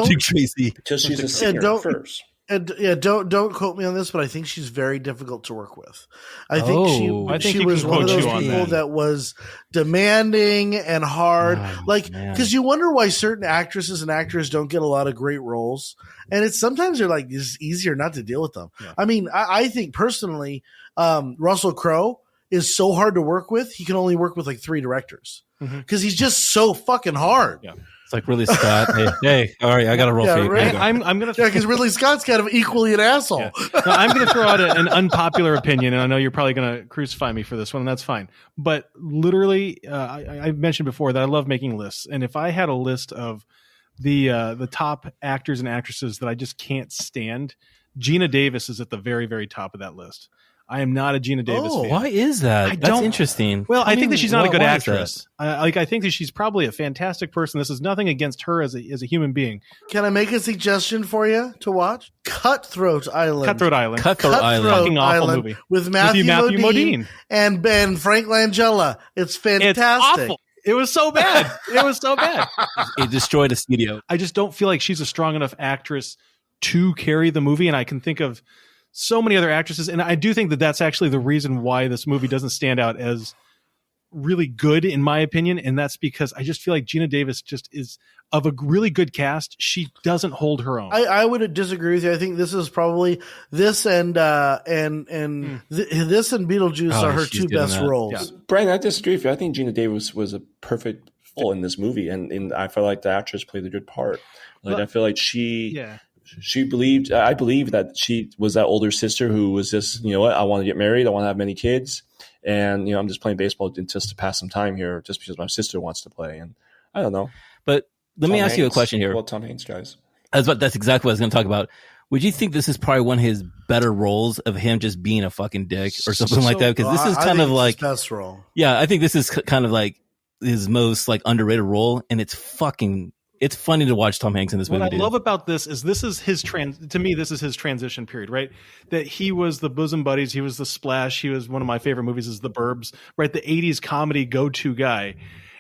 [SPEAKER 2] Dick
[SPEAKER 3] Tracy.
[SPEAKER 4] Because she's a singer first.
[SPEAKER 1] And don't quote me on this, but I think she's very difficult to work with. I think she was one of those people that was demanding and hard, because you wonder why certain actresses and actors don't get a lot of great roles, and it's sometimes they're like it's easier not to deal with them. Yeah. I mean, I think personally, Russell Crowe is so hard to work with. He can only work with like 3 directors because he's just so fucking hard.
[SPEAKER 3] Yeah. Like Ridley Scott. Hey, all right, I got to roll for you.
[SPEAKER 1] Right.
[SPEAKER 2] I'm gonna
[SPEAKER 1] because Ridley Scott's kind of equally an asshole.
[SPEAKER 2] Yeah. No, I'm gonna throw out an unpopular opinion, and I know you're probably gonna crucify me for this one, and that's fine. But literally, I mentioned before that I love making lists, and if I had a list of the top actors and actresses that I just can't stand, Geena Davis is at the very, very top of that list. I am not a Geena Davis fan.
[SPEAKER 3] Why is that? That's interesting.
[SPEAKER 2] Well, I think that she's not a good actress. I think that she's probably a fantastic person. This is nothing against her as a human being.
[SPEAKER 1] Can I make a suggestion for you to watch? Cutthroat Island.
[SPEAKER 2] Cutthroat Island.
[SPEAKER 3] Fucking
[SPEAKER 2] awful movie.
[SPEAKER 1] With Matthew Modine and Frank Langella. It's fantastic.
[SPEAKER 2] It's awful. It was so bad.
[SPEAKER 3] It destroyed a studio.
[SPEAKER 2] I just don't feel like she's a strong enough actress to carry the movie, and I can think of so many other actresses, and I do think that that's actually the reason why this movie doesn't stand out as really good, in my opinion, and that's because I just feel like Geena Davis just is of a really good cast. She doesn't hold her own.
[SPEAKER 1] I would disagree with you. I think this is probably this and Beetlejuice are her 2 best roles.
[SPEAKER 2] Yeah.
[SPEAKER 4] Brian, I disagree with you. I think Geena Davis was a perfect role in this movie, and I feel like the actress played a good part. I feel like I believe that she was that older sister who was just, you know what, I want to get married. I want to have many kids. And, I'm just playing baseball just to pass some time here just because my sister wants to play. And I don't know.
[SPEAKER 3] But let me ask you a question here.
[SPEAKER 4] Well, Tom Hanks, guys.
[SPEAKER 3] That's exactly what I was going to talk about. Would you think this is probably one of his better roles of him just being a fucking dick or something like that? Because this is kind of like
[SPEAKER 1] his best role. Yeah,
[SPEAKER 3] I think this is kind of like his most like underrated role. And it's funny to watch Tom Hanks in this movie.
[SPEAKER 2] What I love about this is his transition period, right? That he was the bosom buddies, he was the Splash, he was one of my favorite movies is The Burbs, right? The 80s comedy go-to guy.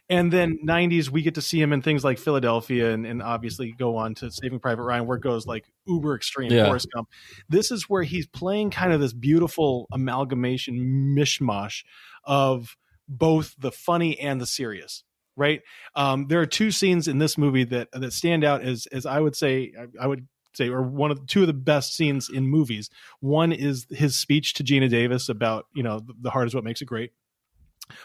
[SPEAKER 2] And then 90s, we get to see him in things like Philadelphia and obviously go on to Saving Private Ryan, where it goes like uber extreme, Forrest Gump. This is where he's playing kind of this beautiful amalgamation mishmash of both the funny and the serious. Right. There are 2 scenes in this movie that stand out as I would say, or 2 of the best scenes in movies. One is his speech to Geena Davis about, the heart is what makes it great.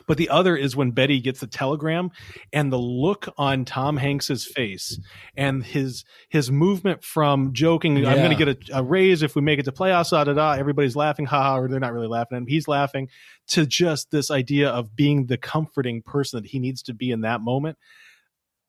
[SPEAKER 2] But the other is when Betty gets the telegram and the look on Tom Hanks's face and his movement from joking, I'm going to get a raise if we make it to playoffs, everybody's laughing, haha, or they're not really laughing at him. He's laughing, to just this idea of being the comforting person that he needs to be in that moment.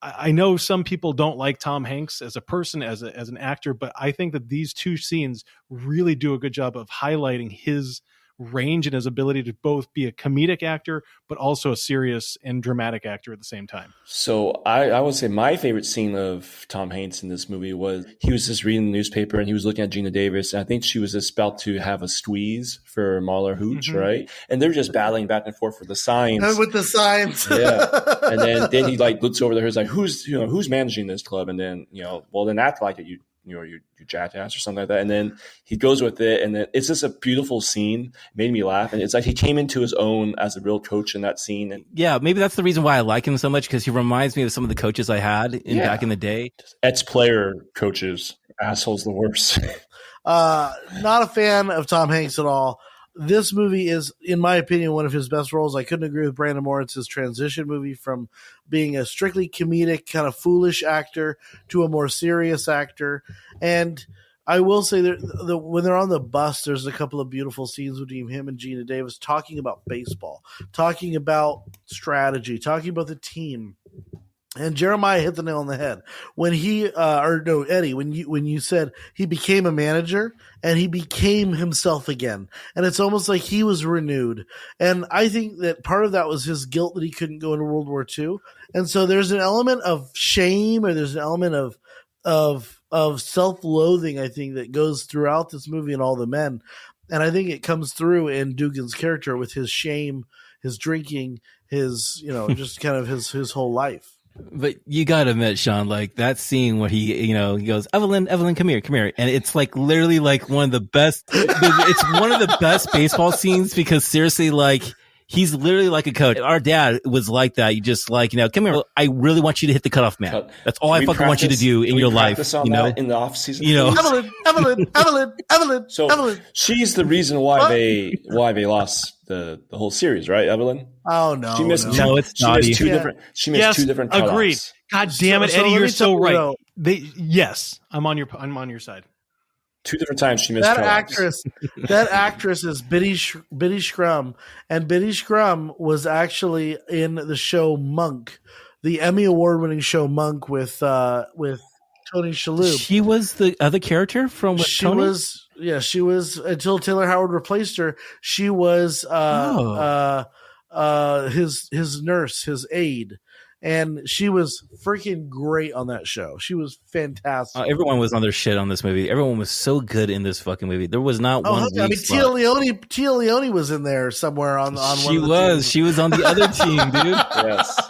[SPEAKER 2] I know some people don't like Tom Hanks as a person, as an actor, but I think that these 2 scenes really do a good job of highlighting his range and his ability to both be a comedic actor but also a serious and dramatic actor at the same time.
[SPEAKER 4] So I would say my favorite scene of Tom Hanks in this movie was he was just reading the newspaper and he was looking at Geena Davis, and I think she was just about to have a squeeze for Marla Hooch, right? And they're just battling back and forth with the signs.
[SPEAKER 1] And with the signs.
[SPEAKER 4] And then he like looks over there, he's like, who's managing this club? And then, well, then act like it, you jackass or something like that. And then he goes with it, and then it's just a beautiful scene. It made me laugh, and it's like he came into his own as a real coach in that scene. And
[SPEAKER 3] maybe that's the reason why I like him so much, because he reminds me of some of the coaches I had back in the day.
[SPEAKER 4] Ex-player coaches, assholes the worst.
[SPEAKER 1] Not a fan of Tom Hanks at all. This movie is, in my opinion, one of his best roles. I couldn't agree with Brandon Moritz's transition movie from being a strictly comedic, kind of foolish actor to a more serious actor. And I will say that when they're on the bus, there's a couple of beautiful scenes between him and Geena Davis talking about baseball, talking about strategy, talking about the team. And Jeremiah hit the nail on the head when Eddie, when you said he became a manager and he became himself again. And it's almost like he was renewed. And I think that part of that was his guilt that he couldn't go into World War II. And so there's an element of shame, or there's an element of self-loathing, I think, that goes throughout this movie and all the men. And I think it comes through in Dugan's character with his shame, his drinking, his, just kind of his whole life.
[SPEAKER 3] But you gotta admit, Sean, like that scene where he goes, Evelyn, come here. And it's like literally like one of the best, it's one of the best baseball scenes, because seriously, like he's literally like a coach. Our dad was like that. You just like, come here. I really want you to hit the cutoff man. That's all I fucking want you to do in your life.
[SPEAKER 4] In the off season,
[SPEAKER 1] Evelyn.
[SPEAKER 4] So she's the reason why they lost the whole series, right, Evelyn?
[SPEAKER 1] Oh no,
[SPEAKER 3] she missed two
[SPEAKER 4] different. She missed two different cutoffs.
[SPEAKER 2] Agreed. God damn it,
[SPEAKER 1] So
[SPEAKER 2] Eddie,
[SPEAKER 1] let
[SPEAKER 2] you're
[SPEAKER 1] me
[SPEAKER 2] so
[SPEAKER 1] tell you,
[SPEAKER 2] right.
[SPEAKER 1] though,
[SPEAKER 2] Yes, I'm on your side.
[SPEAKER 4] 2 different times she missed
[SPEAKER 1] that
[SPEAKER 4] cutoffs.
[SPEAKER 1] actress is Bitty Scrum, and Bitty Scrum was actually in the show Monk, the Emmy award-winning show Monk with Tony Shalhoub.
[SPEAKER 3] She was the other character from Tony?
[SPEAKER 1] She was until Taylor Howard replaced her. She was his nurse, his aide. And she was freaking great on that show. She was fantastic.
[SPEAKER 3] Everyone was on their shit on this movie. Everyone was so good in this fucking movie. There was not one.
[SPEAKER 1] I mean, Tia Leone was in there somewhere on
[SPEAKER 3] she
[SPEAKER 1] one of the teams.
[SPEAKER 3] She was on the other team, dude.
[SPEAKER 4] Yes.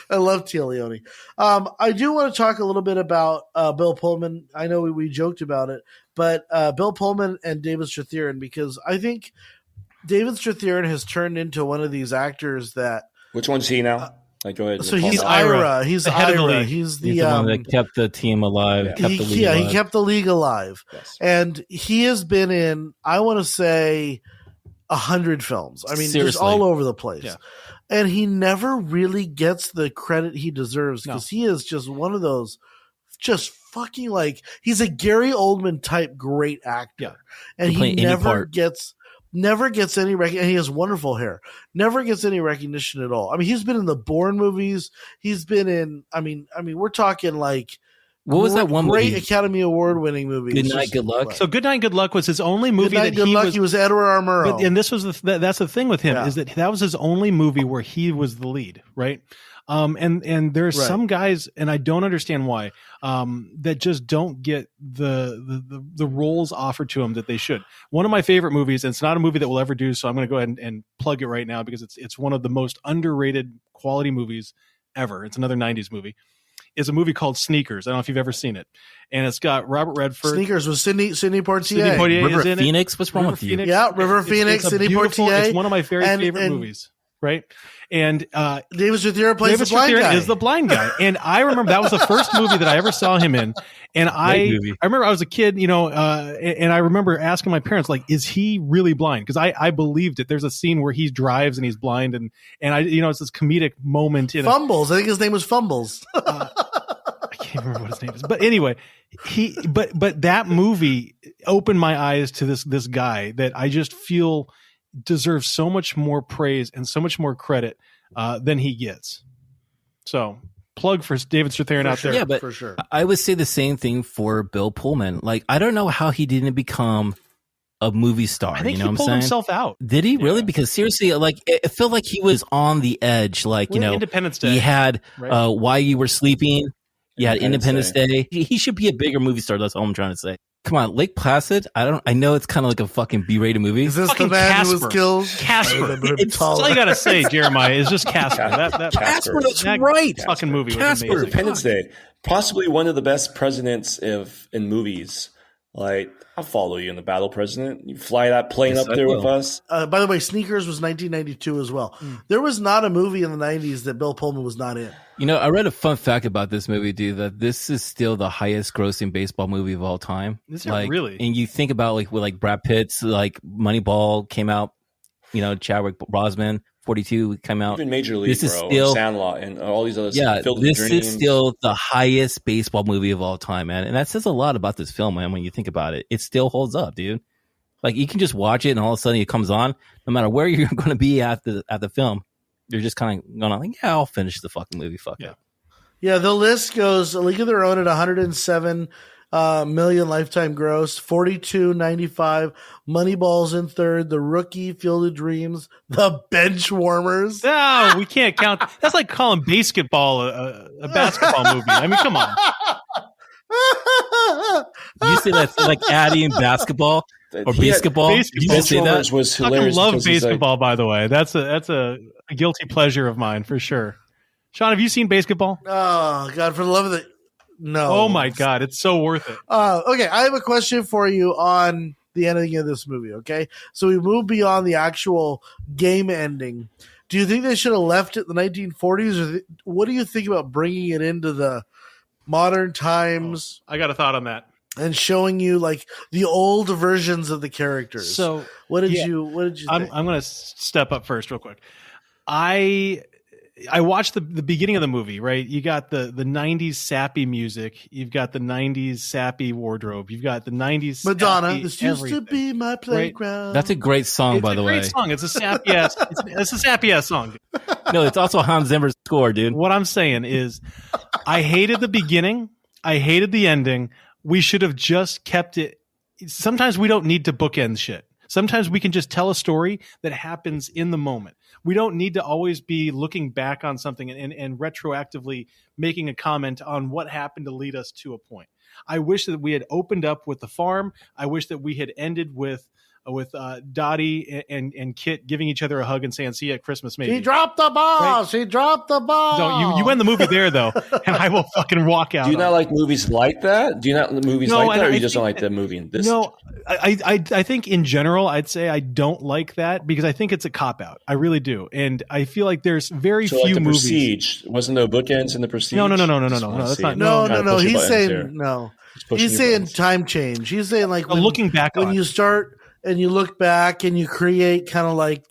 [SPEAKER 1] I love Tia Leone. I do want to talk a little bit about Bill Pullman. I know we joked about it, but Bill Pullman and David Strathairn, because I think David Strathairn has turned into one of these actors that.
[SPEAKER 4] Which one's he now? Go ahead.
[SPEAKER 1] So he's Ira. He's the head of the league. He's the
[SPEAKER 3] one that kept the team alive.
[SPEAKER 4] Yeah.
[SPEAKER 3] Kept the league alive.
[SPEAKER 1] He kept the league alive.
[SPEAKER 4] Yes.
[SPEAKER 1] And he has been in, I want to say, 100 films. I mean,
[SPEAKER 3] Seriously.
[SPEAKER 1] just all over the place.
[SPEAKER 2] Yeah.
[SPEAKER 1] And he never really gets the credit he deserves, because he is just one of those just fucking he's a Gary Oldman type great actor.
[SPEAKER 2] Yeah.
[SPEAKER 1] And he never gets any recognition. And he has wonderful hair. Never gets any recognition at all. I mean, he's been in the Bourne movies. He's been in, I mean, we're talking what
[SPEAKER 3] was that one
[SPEAKER 1] great
[SPEAKER 3] movie?
[SPEAKER 1] Academy Award winning movie?
[SPEAKER 3] Good Night, Good Luck.
[SPEAKER 2] So Good Night, Good Luck was his only movie
[SPEAKER 1] Good Night, Good Luck. He was Edward R. Murrow.
[SPEAKER 2] And this was that's the thing with him, is that was his only movie where he was the lead, right? And there's some guys, and I don't understand why, that just don't get the roles offered to them that they should. One of my favorite movies, and it's not a movie that we'll ever do, so I'm going to go ahead and plug it right now, because it's one of the most underrated quality movies ever. It's another 90s movie. Is a movie called Sneakers. I don't know if you've ever seen it. And it's got Robert Redford.
[SPEAKER 1] Sneakers with Sidney Poitier.
[SPEAKER 2] Sidney Poitier
[SPEAKER 3] River
[SPEAKER 2] is in
[SPEAKER 3] Phoenix?
[SPEAKER 2] it.
[SPEAKER 3] What's wrong with you?
[SPEAKER 2] Phoenix.
[SPEAKER 1] Yeah, River Phoenix, Sidney Poitier.
[SPEAKER 2] It's one of my very favorite movies, right? And
[SPEAKER 1] David Strathairn plays the blind guy.
[SPEAKER 2] Is the blind guy. And I remember that was the first movie that I ever saw him in. And I remember I was a kid, and I remember asking my parents, is he really blind? Because I believed it. There's a scene where he drives and he's blind, and I, it's this comedic moment.
[SPEAKER 1] Fumbles. I think his name was Fumbles.
[SPEAKER 2] I can't remember what his name is, but anyway, but that movie opened my eyes to this guy that I just feel deserves so much more praise and so much more credit than he gets. So, plug for David Strathairn out there.
[SPEAKER 3] Yeah, but
[SPEAKER 1] for sure.
[SPEAKER 3] I would say the same thing for Bill Pullman. I don't know how he didn't become a movie star.
[SPEAKER 2] I think
[SPEAKER 3] he
[SPEAKER 2] pulled himself out.
[SPEAKER 3] Did he really? Because seriously, it felt like he was on the edge.
[SPEAKER 2] Independence Day.
[SPEAKER 3] He had
[SPEAKER 2] right?
[SPEAKER 3] While You Were Sleeping. You had Independence Day. He should be a bigger movie star. That's all I'm trying to say. Come on, Lake Placid. I know it's kind of like a fucking B-rated movie.
[SPEAKER 1] Is this
[SPEAKER 2] fucking
[SPEAKER 1] the man
[SPEAKER 2] Casper.
[SPEAKER 1] who was killed?
[SPEAKER 2] Casper. That's all you got to say, Jeremiah, is just Casper.
[SPEAKER 3] Casper, that's right.
[SPEAKER 2] Fucking movie was
[SPEAKER 3] Casper.
[SPEAKER 2] amazing.
[SPEAKER 4] Independence Day, possibly one of the best presidents in movies Like, I'll follow you in the battle, President. You fly that plane
[SPEAKER 3] Yes,
[SPEAKER 4] up
[SPEAKER 3] I
[SPEAKER 4] there with
[SPEAKER 3] will.
[SPEAKER 4] us.
[SPEAKER 1] By the way, Sneakers was 1992 as well. There was not a movie in the 90s that Bill Pullman was not in.
[SPEAKER 3] You know, I read a fun fact about this movie, dude, that this is still the highest grossing baseball movie of all time.
[SPEAKER 2] Is it really?
[SPEAKER 3] And you think about like with like Brad Pitt's like Moneyball came out, you know, Chadwick Boseman 42 came out.
[SPEAKER 4] Even Major League,
[SPEAKER 3] This is
[SPEAKER 4] bro,
[SPEAKER 3] still-
[SPEAKER 4] and Sandlot, and all these other
[SPEAKER 3] Yeah,
[SPEAKER 4] Field of
[SPEAKER 3] this
[SPEAKER 4] Dreams.
[SPEAKER 3] is still the highest baseball movie of all time, man. And that says a lot about this film, man, when you think about it. It still holds up, dude. Like you can just watch it and all of a sudden it comes on, no matter where you're going to be at the film, you're just kind of going on like, yeah, I'll finish the fucking movie. Fuck
[SPEAKER 2] Yeah.
[SPEAKER 3] it.
[SPEAKER 1] Yeah, the list goes A League of Their Own at 107 million lifetime gross, 42.95. Moneyball's in third. The Rookie, Field of Dreams, The Benchwarmers.
[SPEAKER 2] No, we can't count. That's like calling basketball a basketball movie. I mean, come on.
[SPEAKER 3] You say that's like adding basketball or
[SPEAKER 4] He had-
[SPEAKER 3] basketball?
[SPEAKER 2] Basketball.
[SPEAKER 3] You just say that?
[SPEAKER 4] Benchwarmers was
[SPEAKER 2] I fucking
[SPEAKER 4] hilarious.
[SPEAKER 2] love
[SPEAKER 4] because he's like-
[SPEAKER 2] basketball, by the way. That's a guilty pleasure of mine for sure. Sean, have you seen basketball?
[SPEAKER 1] Oh, God, for the love of the... No.
[SPEAKER 2] Oh my God, it's so worth it.
[SPEAKER 1] Okay, I have a question for you on the ending of this movie, okay? So we move beyond the actual game ending. Do you think they should have left it in the 1940s? Or what do you think about bringing it into the modern times
[SPEAKER 2] I got a thought on that.
[SPEAKER 1] and showing you like the old versions of the characters?
[SPEAKER 2] So
[SPEAKER 1] what did
[SPEAKER 2] yeah,
[SPEAKER 1] you think?
[SPEAKER 2] I'm going to step up first real quick. I watched the beginning of the movie, right? You got the 90s sappy music. You've got the 90s sappy wardrobe. You've got the 90s
[SPEAKER 1] Madonna,
[SPEAKER 2] sappy
[SPEAKER 1] this used to
[SPEAKER 2] everything.
[SPEAKER 1] be my playground.
[SPEAKER 3] That's a great song,
[SPEAKER 2] It's
[SPEAKER 3] by
[SPEAKER 2] a
[SPEAKER 3] the
[SPEAKER 2] great
[SPEAKER 3] way.
[SPEAKER 2] song. It's a sappy ass. It's a sappy ass song.
[SPEAKER 3] No, it's also Hans Zimmer's score, dude.
[SPEAKER 2] What I'm saying is, I hated the beginning. I hated the ending. We should have just kept it. Sometimes we don't need to bookend shit. Sometimes we can just tell a story that happens in the moment. We don't need to always be looking back on something and retroactively making a comment on what happened to lead us to a point. I wish that we had opened up with the farm. I wish that we had ended with Dottie and Kit giving each other a hug and saying, "See you at Christmas." Maybe
[SPEAKER 1] She dropped the ball.
[SPEAKER 2] Right?
[SPEAKER 1] She dropped the ball.
[SPEAKER 2] So you end the movie there though, and I will fucking walk out.
[SPEAKER 4] Do you
[SPEAKER 2] on
[SPEAKER 4] not
[SPEAKER 2] it.
[SPEAKER 4] like movies like that? Do you not movies
[SPEAKER 2] No,
[SPEAKER 4] like that,
[SPEAKER 2] and
[SPEAKER 4] or
[SPEAKER 2] I
[SPEAKER 4] you just don't
[SPEAKER 2] think
[SPEAKER 4] like the movie? In this
[SPEAKER 2] No, I think in general, I'd say I don't like that because I think it's a cop out. I really do, and I feel like there's very
[SPEAKER 4] so
[SPEAKER 2] few
[SPEAKER 4] like the
[SPEAKER 2] movies.
[SPEAKER 4] Prestige, wasn't there bookends in the Prestige?
[SPEAKER 2] No,
[SPEAKER 4] Just wanna
[SPEAKER 2] that's
[SPEAKER 4] see
[SPEAKER 2] not-
[SPEAKER 4] it.
[SPEAKER 1] No,
[SPEAKER 4] Kinda
[SPEAKER 1] no.
[SPEAKER 4] pushing
[SPEAKER 1] He's
[SPEAKER 4] buttons
[SPEAKER 1] saying
[SPEAKER 4] here.
[SPEAKER 1] no.
[SPEAKER 4] Just pushing
[SPEAKER 1] He's
[SPEAKER 4] your
[SPEAKER 1] saying
[SPEAKER 4] buttons.
[SPEAKER 1] time change. He's saying like
[SPEAKER 2] But looking back
[SPEAKER 1] when
[SPEAKER 2] on
[SPEAKER 1] you
[SPEAKER 2] it.
[SPEAKER 1] start and you look back and you create kind of like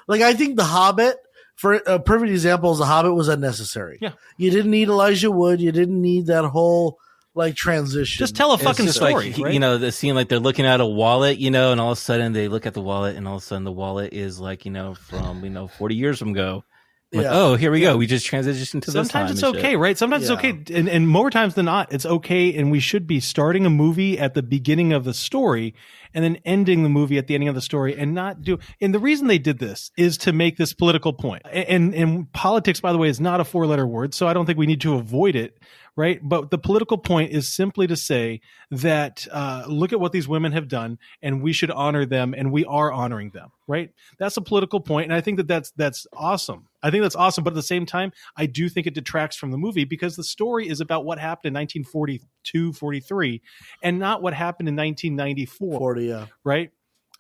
[SPEAKER 1] like I think The Hobbit, for a perfect example, is The Hobbit was unnecessary.
[SPEAKER 2] Yeah.
[SPEAKER 1] You didn't need Elijah Wood. You didn't need that whole like transition.
[SPEAKER 2] Just tell a
[SPEAKER 3] It's
[SPEAKER 2] fucking
[SPEAKER 3] just
[SPEAKER 2] story,
[SPEAKER 3] like,
[SPEAKER 2] right?
[SPEAKER 3] you know, the scene like they're looking at a wallet, you know, and all of a sudden they look at the wallet and all of a sudden the wallet is like, you know, from, 40 years from ago. Like,
[SPEAKER 1] Yeah.
[SPEAKER 3] oh, here we go. We just transitioned to this time.
[SPEAKER 2] Sometimes it's
[SPEAKER 3] and
[SPEAKER 2] okay,
[SPEAKER 3] shit.
[SPEAKER 2] right? Sometimes
[SPEAKER 1] Yeah.
[SPEAKER 2] it's okay, and more times than not, it's okay. And we should be starting a movie at the beginning of the story, and then ending the movie at the ending of the story, and not do. And the reason they did this is to make this political point. And politics, by the way, is not a 4-letter word, so I don't think we need to avoid it, right? But the political point is simply to say that look at what these women have done, and we should honor them, and we are honoring them, right? That's a political point, and I think that's awesome. I think that's awesome, but at the same time, I do think it detracts from the movie because the story is about what happened in 1942, 43, and not what happened in 1994,
[SPEAKER 1] 40. Yeah.
[SPEAKER 2] right?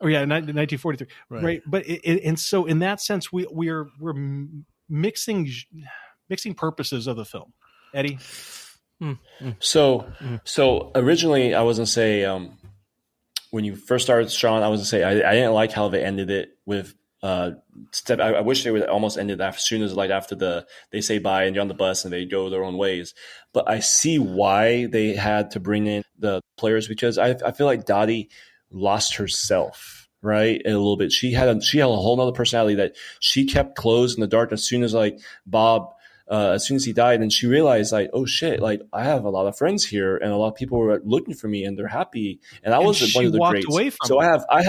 [SPEAKER 2] Or yeah, 1943,
[SPEAKER 1] Right.
[SPEAKER 2] right? But and so in that sense, we're mixing purposes of the film. Eddie,
[SPEAKER 4] So originally, I was gonna say when you first started, Sean, I was gonna say I didn't like how they ended it with step. I wish they would almost ended as soon as like after they say bye and you're on the bus and they go their own ways. But I see why they had to bring in the players because I feel like Dottie lost herself. Right, a little bit. She had a whole nother personality that she kept closed in the dark. As soon as like Bob, as soon as he died, and she realized like, oh shit, like I have a lot of friends here, and a lot of people were looking for me, and they're happy. And I
[SPEAKER 2] And
[SPEAKER 4] was
[SPEAKER 2] she
[SPEAKER 4] one of the
[SPEAKER 2] walked
[SPEAKER 4] greats.
[SPEAKER 2] away from
[SPEAKER 4] So
[SPEAKER 2] it.
[SPEAKER 4] I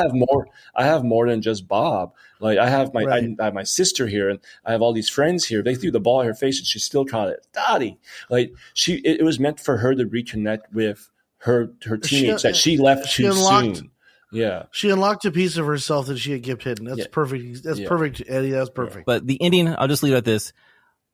[SPEAKER 4] have more than just Bob. Like I have my
[SPEAKER 1] Right.
[SPEAKER 4] I have my sister here, and I have all these friends here. They threw the ball at her face, and she still caught it. Dottie, like it was meant for her to reconnect with her teammates that she left
[SPEAKER 1] she
[SPEAKER 4] too
[SPEAKER 1] unlocked-
[SPEAKER 4] soon. Yeah.
[SPEAKER 1] She unlocked a piece of herself that she had kept hidden. That's
[SPEAKER 4] Yeah.
[SPEAKER 1] perfect. That's
[SPEAKER 4] Yeah.
[SPEAKER 1] perfect, Eddie. That's perfect.
[SPEAKER 3] But the ending, I'll just leave it at this.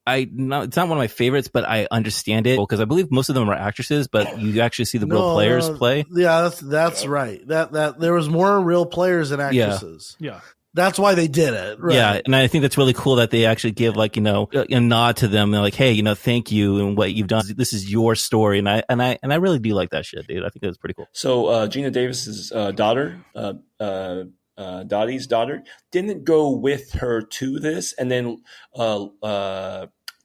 [SPEAKER 3] it's not one of my favorites, but I understand it because I believe most of them are actresses, but you actually see the real players play.
[SPEAKER 1] Yeah, that's right. That there was more real players than actresses.
[SPEAKER 2] Yeah.
[SPEAKER 1] That's why they did it. Right.
[SPEAKER 3] Yeah, and I think that's really cool that they actually give like, a nod to them. They're like, hey, thank you and what you've done. This is your story, and I really do like that shit, dude. I think that's pretty cool.
[SPEAKER 4] So Geena Davis's daughter, Dottie's daughter, didn't go with her to this, and then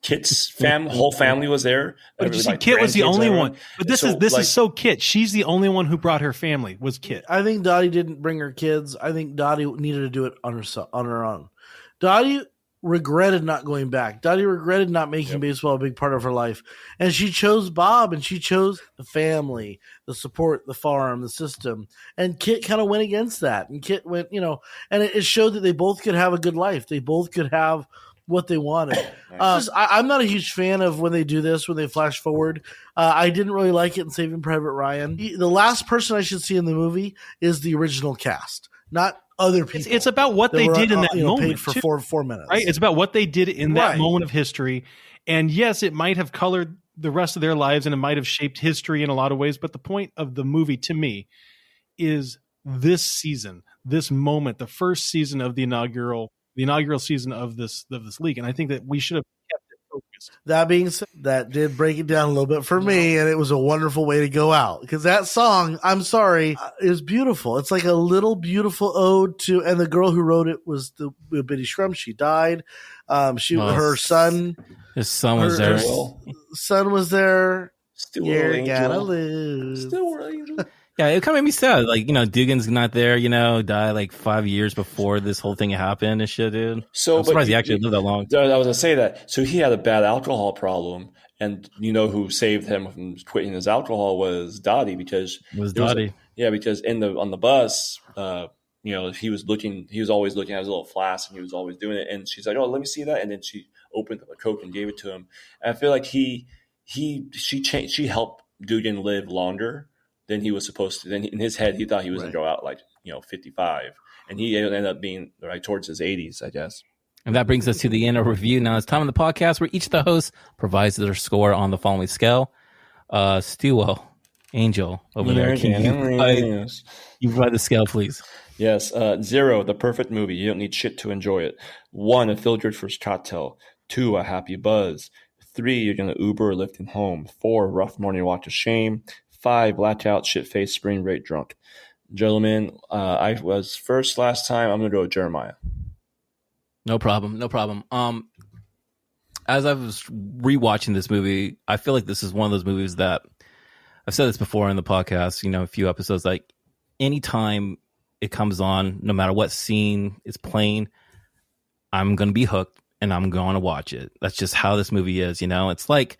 [SPEAKER 4] Kit's whole family was there.
[SPEAKER 2] But you see, Kit was the only one. But this is so Kit. She's the only one who brought her family. Was Kit?
[SPEAKER 1] I think Dottie didn't bring her kids. I think Dottie needed to do it on her own. Dottie regretted not going back. Dottie regretted not making baseball a big part of her life, and she chose Bob, and she chose the family, the support, the farm, the system. And Kit kind of went against that, and Kit went, and it showed that they both could have a good life. They both could have what they wanted. I'm not a huge fan of when they do this, when they flash forward. I didn't really like it in Saving Private Ryan. The last person I should see in the movie is the original cast, not other people.
[SPEAKER 2] It's about what they did in that moment.
[SPEAKER 1] Paid for 4 minutes.
[SPEAKER 2] Right? It's about what they did in that moment of history. And yes, it might have colored the rest of their lives and it might have shaped history in a lot of ways. But the point of the movie to me is this season, this moment, the first season of the inaugural season of this league. And I think that we should have kept it focused.
[SPEAKER 1] That being said, that did break it down a little bit for me, and it was a wonderful way to go out. Because that song, I'm sorry, is beautiful. It's like a little beautiful ode to, and the girl who wrote it was the Bitty Shrum. She died. Her son.
[SPEAKER 3] His son was there.
[SPEAKER 1] Son was there.
[SPEAKER 4] Still
[SPEAKER 1] You're gonna lose.
[SPEAKER 4] Still angel.
[SPEAKER 3] Yeah, it kind of made me sad. Like, Dugan's not there, died like 5 years before this whole thing happened and shit, dude.
[SPEAKER 4] So,
[SPEAKER 3] I'm surprised he actually lived that long.
[SPEAKER 4] I was going to say that. So he had a bad alcohol problem, and who saved him from quitting his alcohol was Dottie, because
[SPEAKER 3] Dottie.
[SPEAKER 4] Because on the bus, he was always looking at his little flask, and he was always doing it. And she's like, "Oh, let me see that." And then she opened up a Coke and gave it to him. And I feel like she helped Dugan live longer than he was supposed to. Then in his head, he thought he was going to go out like 55, and he ended up being right towards his 80s, I guess.
[SPEAKER 3] And that brings us to the end of review. Now it's time of the podcast where each of the hosts provides their score on the following scale. Stewell, Angel over there. Can you provide the scale, please?
[SPEAKER 4] Yes. 0, the perfect movie. You don't need shit to enjoy it. 1, a feel-good first cocktail. 2, a happy buzz. 3, you're going to Uber or Lyft him home. 4, rough morning walk to shame. 5, blackout, shit-faced, spring break drunk. Gentlemen, I was first last time. I'm going to go with Jeremiah.
[SPEAKER 3] No problem. As I was rewatching this movie, I feel like this is one of those movies that I've said this before in the podcast, a few episodes, like anytime it comes on, no matter what scene is playing, I'm going to be hooked and I'm going to watch it. That's just how this movie is, It's like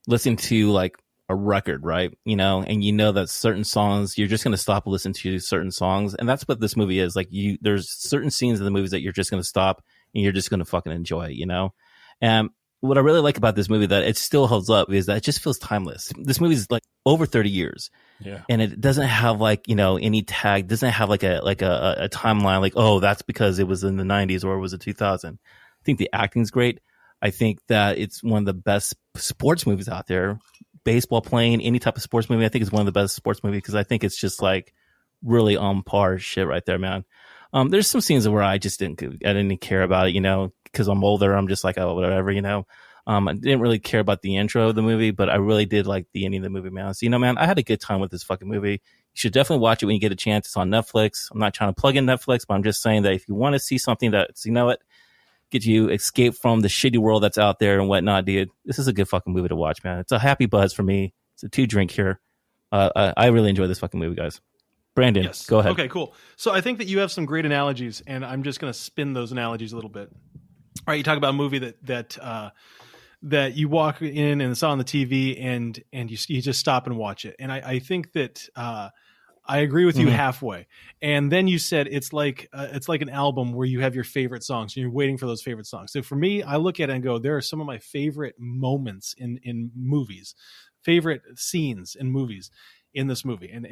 [SPEAKER 3] listening to like a record, right? And that certain songs, you're just going to stop and listen to certain songs. And that's what this movie is. Like there's certain scenes in the movies that you're just going to stop and you're just going to fucking enjoy it, And what I really like about this movie that it still holds up is that it just feels timeless. This movie is like over 30 years.
[SPEAKER 4] Yeah.
[SPEAKER 3] And it doesn't have like, any tag, doesn't have like a timeline like, oh, that's because it was in the 90s or it was in 2000. I think the acting's great. I think that it's one of the best sports movies out there. Baseball playing, any type of sports movie, I think is one of the best sports movies because I think it's just like really on par shit right there, man. There's some scenes where I didn't care about it, because I'm older. I'm just like, oh, whatever, I didn't really care about the intro of the movie, but I really did like the ending of the movie, man. So, man, I had a good time with this fucking movie. You should definitely watch it when you get a chance. It's on Netflix. I'm not trying to plug in Netflix, but I'm just saying that if you want to see something that's, get you escape from the shitty world that's out there and whatnot, dude, this is a good fucking movie to watch, man. It's a happy buzz for me. It's a 2-drink here. I really enjoy this fucking movie, guys. Brandon,
[SPEAKER 2] yes.
[SPEAKER 3] Go ahead.
[SPEAKER 2] Okay, cool. So I think that you have some great analogies, and I'm just going to spin those analogies a little bit. All right, you talk about a movie that you walk in and it's on the TV, and you just stop and watch it. And I think that I agree with you halfway. And then you said it's like an album where you have your favorite songs and you're waiting for those favorite songs. So for me, I look at it and go, there are some of my favorite moments in movies, favorite scenes in movies in this movie. And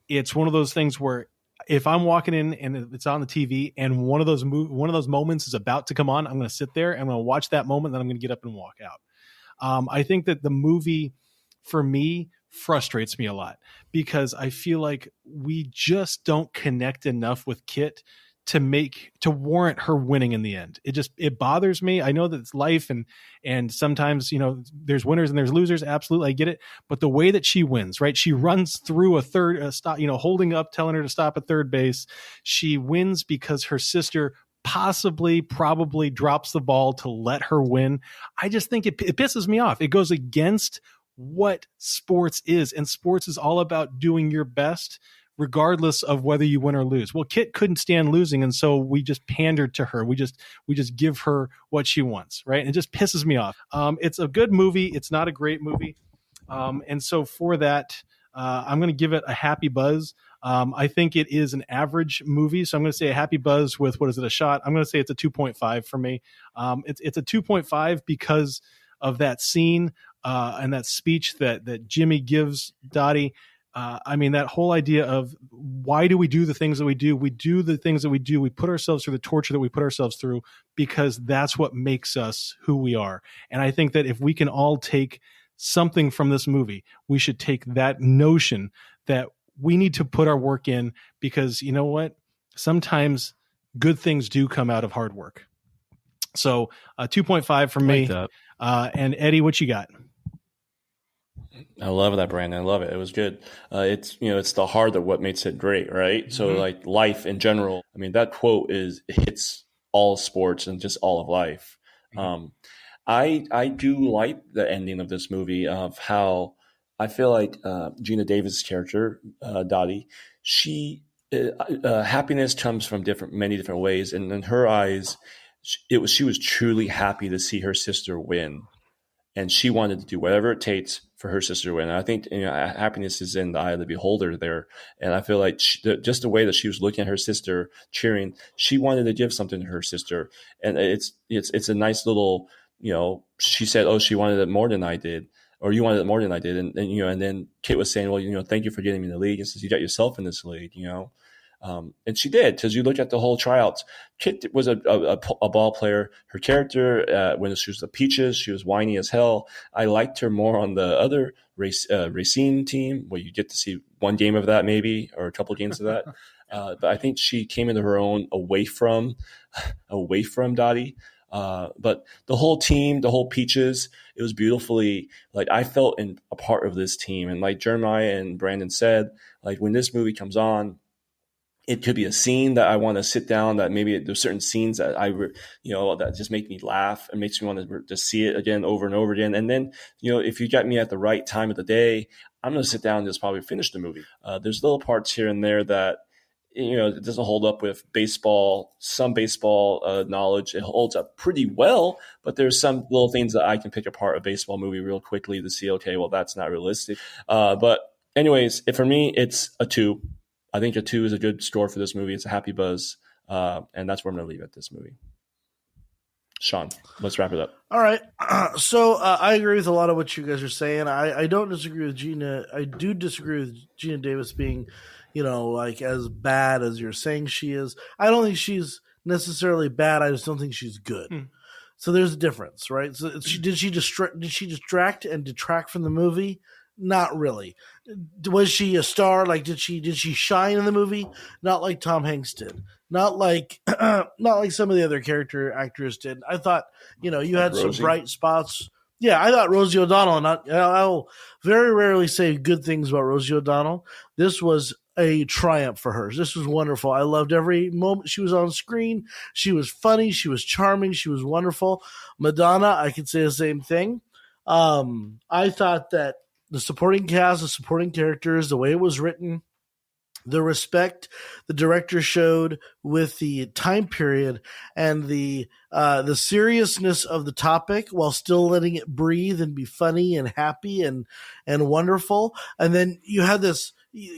[SPEAKER 2] it's one of those things where if I'm walking in and it's on the TV and one of those moments is about to come on, I'm going to sit there and I'm going to watch that moment, then I'm going to get up and walk out. I think that the movie, for me, frustrates me a lot because I feel like we just don't connect enough with Kit to warrant her winning in the end. It bothers me. I know that it's life and sometimes, there's winners and there's losers. Absolutely. I get it. But the way that she wins, right? She runs through a stop, holding up, telling her to stop at third base. She wins because her sister probably drops the ball to let her win. I just think it pisses me off. It goes against what sports is. And sports is all about doing your best regardless of whether you win or lose. Well, Kit couldn't stand losing, and so we just pandered to her. We just give her what she wants, right? And it just pisses me off. It's a good movie. It's not a great movie. And so for that, I'm going to give it a happy buzz. I think it is an average movie, so I'm going to say a happy buzz with, what is it, a shot? I'm going to say it's a 2.5 for me. It's a 2.5 because of that scene and that speech that Jimmy gives Dottie. That whole idea of why do we do the things that we do? We do the things that we do. We put ourselves through the torture that we put ourselves through because that's what makes us who we are. And I think that if we can all take something from this movie, we should take that notion that we need to put our work in because you know what? Sometimes good things do come out of hard work. So 2.5 from me. And Eddie, what you got?
[SPEAKER 4] I love that, Brandon. I love it. It was good. It's the heart of what makes it great, right? So like life in general, that quote hits all sports and just all of life. I do like the ending of this movie of how I feel like Geena Davis' character, Dottie, she happiness comes from many different ways. And in her eyes, she was truly happy to see her sister win. And she wanted to do whatever it takes for her sister to win. And I think happiness is in the eye of the beholder there. And I feel like just the way that she was looking at her sister, cheering, she wanted to give something to her sister. And it's a nice little, she said, "Oh, she wanted it more than I did," or "You wanted it more than I did." And then Kit was saying, "Well, thank you for getting me in the league." And says, "You got yourself in this league," and she did, because you look at the whole tryouts. Kit was a ball player. Her character, when she was the Peaches, she was whiny as hell. I liked her more on the other Racine team, where you get to see one game of that maybe, or a couple of games of that. But I think she came into her own away from Dottie. But the whole team, the whole Peaches, it was beautifully, like, I felt a part of this team. And like Jeremiah and Brandon said, like, when this movie comes on, it could be a scene that I want to sit down, that maybe there's certain scenes that that just make me laugh and makes me want to just see it again over and over again. And then, if you got me at the right time of the day, I'm going to sit down and just probably finish the movie. There's little parts here and there that, it doesn't hold up with some baseball knowledge. It holds up pretty well, but there's some little things that I can pick apart a baseball movie real quickly to see, okay, well, that's not realistic. But anyways, for me, it's a 2. I think a 2 is a good score for this movie. It's a happy buzz. And that's where I'm going to leave it, this movie. Sean, let's wrap it up.
[SPEAKER 1] All right. So I agree with a lot of what you guys are saying. I don't disagree with Geena. I do disagree with Geena Davis being, like as bad as you're saying she is. I don't think she's necessarily bad. I just don't think she's good. So there's a difference, right? So did she distract and detract from the movie? Not really. Was she a star? Like, did she shine in the movie? Not like Tom Hanks did. Not like some of the other actors did. I thought, you had
[SPEAKER 4] Rosie.
[SPEAKER 1] some bright spots. Yeah, I thought Rosie O'Donnell, and I'll very rarely say good things about Rosie O'Donnell. This was a triumph for her. This was wonderful. I loved every moment she was on screen. She was funny. She was charming. She was wonderful. Madonna, I could say the same thing. I thought that the supporting cast, the supporting characters, the way it was written, the respect the director showed with the time period, and the seriousness of the topic while still letting it breathe and be funny and happy and wonderful. And then you had this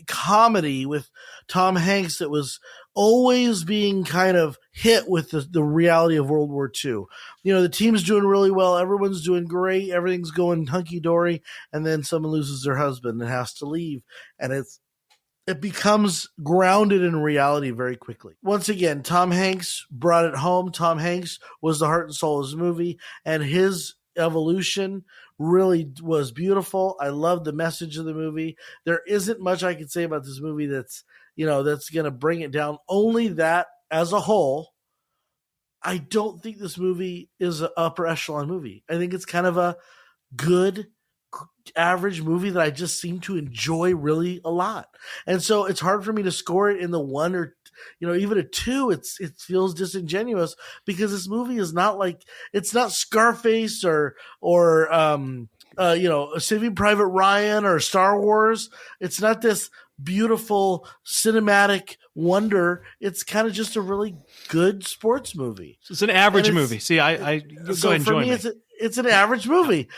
[SPEAKER 1] comedy with Tom Hanks that was always being kind of hit with the reality of World War II. The team's doing really well. Everyone's doing great. Everything's going hunky-dory. And then someone loses their husband and has to leave. And it becomes grounded in reality very quickly. Once again, Tom Hanks brought it home. Tom Hanks was the heart and soul of this movie, and his evolution really was beautiful. I love the message of the movie. There isn't much I can say about this movie that's going to bring it down. Only that, as a whole, I don't think this movie is an upper echelon movie. I think it's kind of a good, average movie that I just seem to enjoy really a lot. And so it's hard for me to score it in the 1 or even a 2. It feels disingenuous because this movie is not like, it's not Scarface or Saving Private Ryan or Star Wars. It's not this beautiful cinematic wonder. It's kind of just a really good sports movie.
[SPEAKER 2] It's an average movie. See, I go
[SPEAKER 1] so
[SPEAKER 2] ahead and
[SPEAKER 1] for
[SPEAKER 2] join
[SPEAKER 1] me,
[SPEAKER 2] me.
[SPEAKER 1] it's an average movie.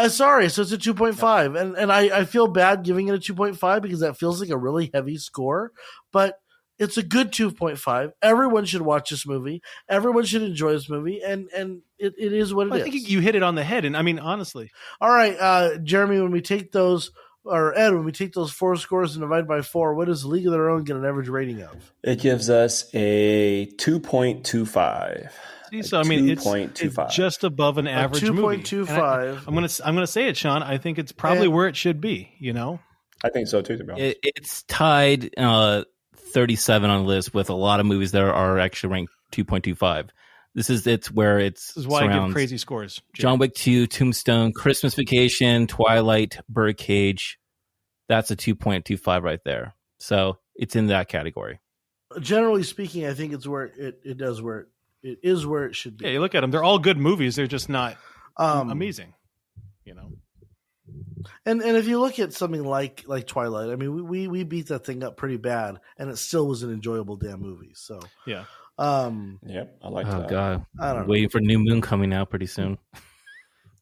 [SPEAKER 1] Sorry, so it's a 2.5, and I feel bad giving it a 2.5 because that feels like a really heavy score, but it's a good 2.5. Everyone should watch this movie. Everyone should enjoy this movie, and it is what it is.
[SPEAKER 2] I think you hit it on the head, and I mean, honestly.
[SPEAKER 1] All right, Jeremy, when we take those, or Ed, when we take those 4 scores and divide by 4, what does League of Their Own get an average rating of?
[SPEAKER 4] It gives us a 2.25.
[SPEAKER 2] So I mean, it's just above an average movie.
[SPEAKER 1] 2.25.
[SPEAKER 2] I'm gonna say it, Sean. I think it's probably where it should be.
[SPEAKER 4] I think so too. To be honest,
[SPEAKER 3] it's tied 37 on the list with a lot of movies that are actually ranked 2.25. This is where
[SPEAKER 2] this is why I give crazy scores.
[SPEAKER 3] John Wick 2, Tombstone, Christmas Vacation, Twilight, Birdcage. That's a 2.25 right there. So it's in that category.
[SPEAKER 1] Generally speaking, I think it's where it is where it should be.
[SPEAKER 2] Yeah, you look at them; they're all good movies. They're just not amazing.
[SPEAKER 1] And if you look at something like Twilight, I mean, we beat that thing up pretty bad, and it still was an enjoyable damn movie. So
[SPEAKER 2] yeah.
[SPEAKER 4] Yep, I like that.
[SPEAKER 3] Oh God,
[SPEAKER 1] I don't know.
[SPEAKER 3] Waiting for New Moon coming out pretty soon.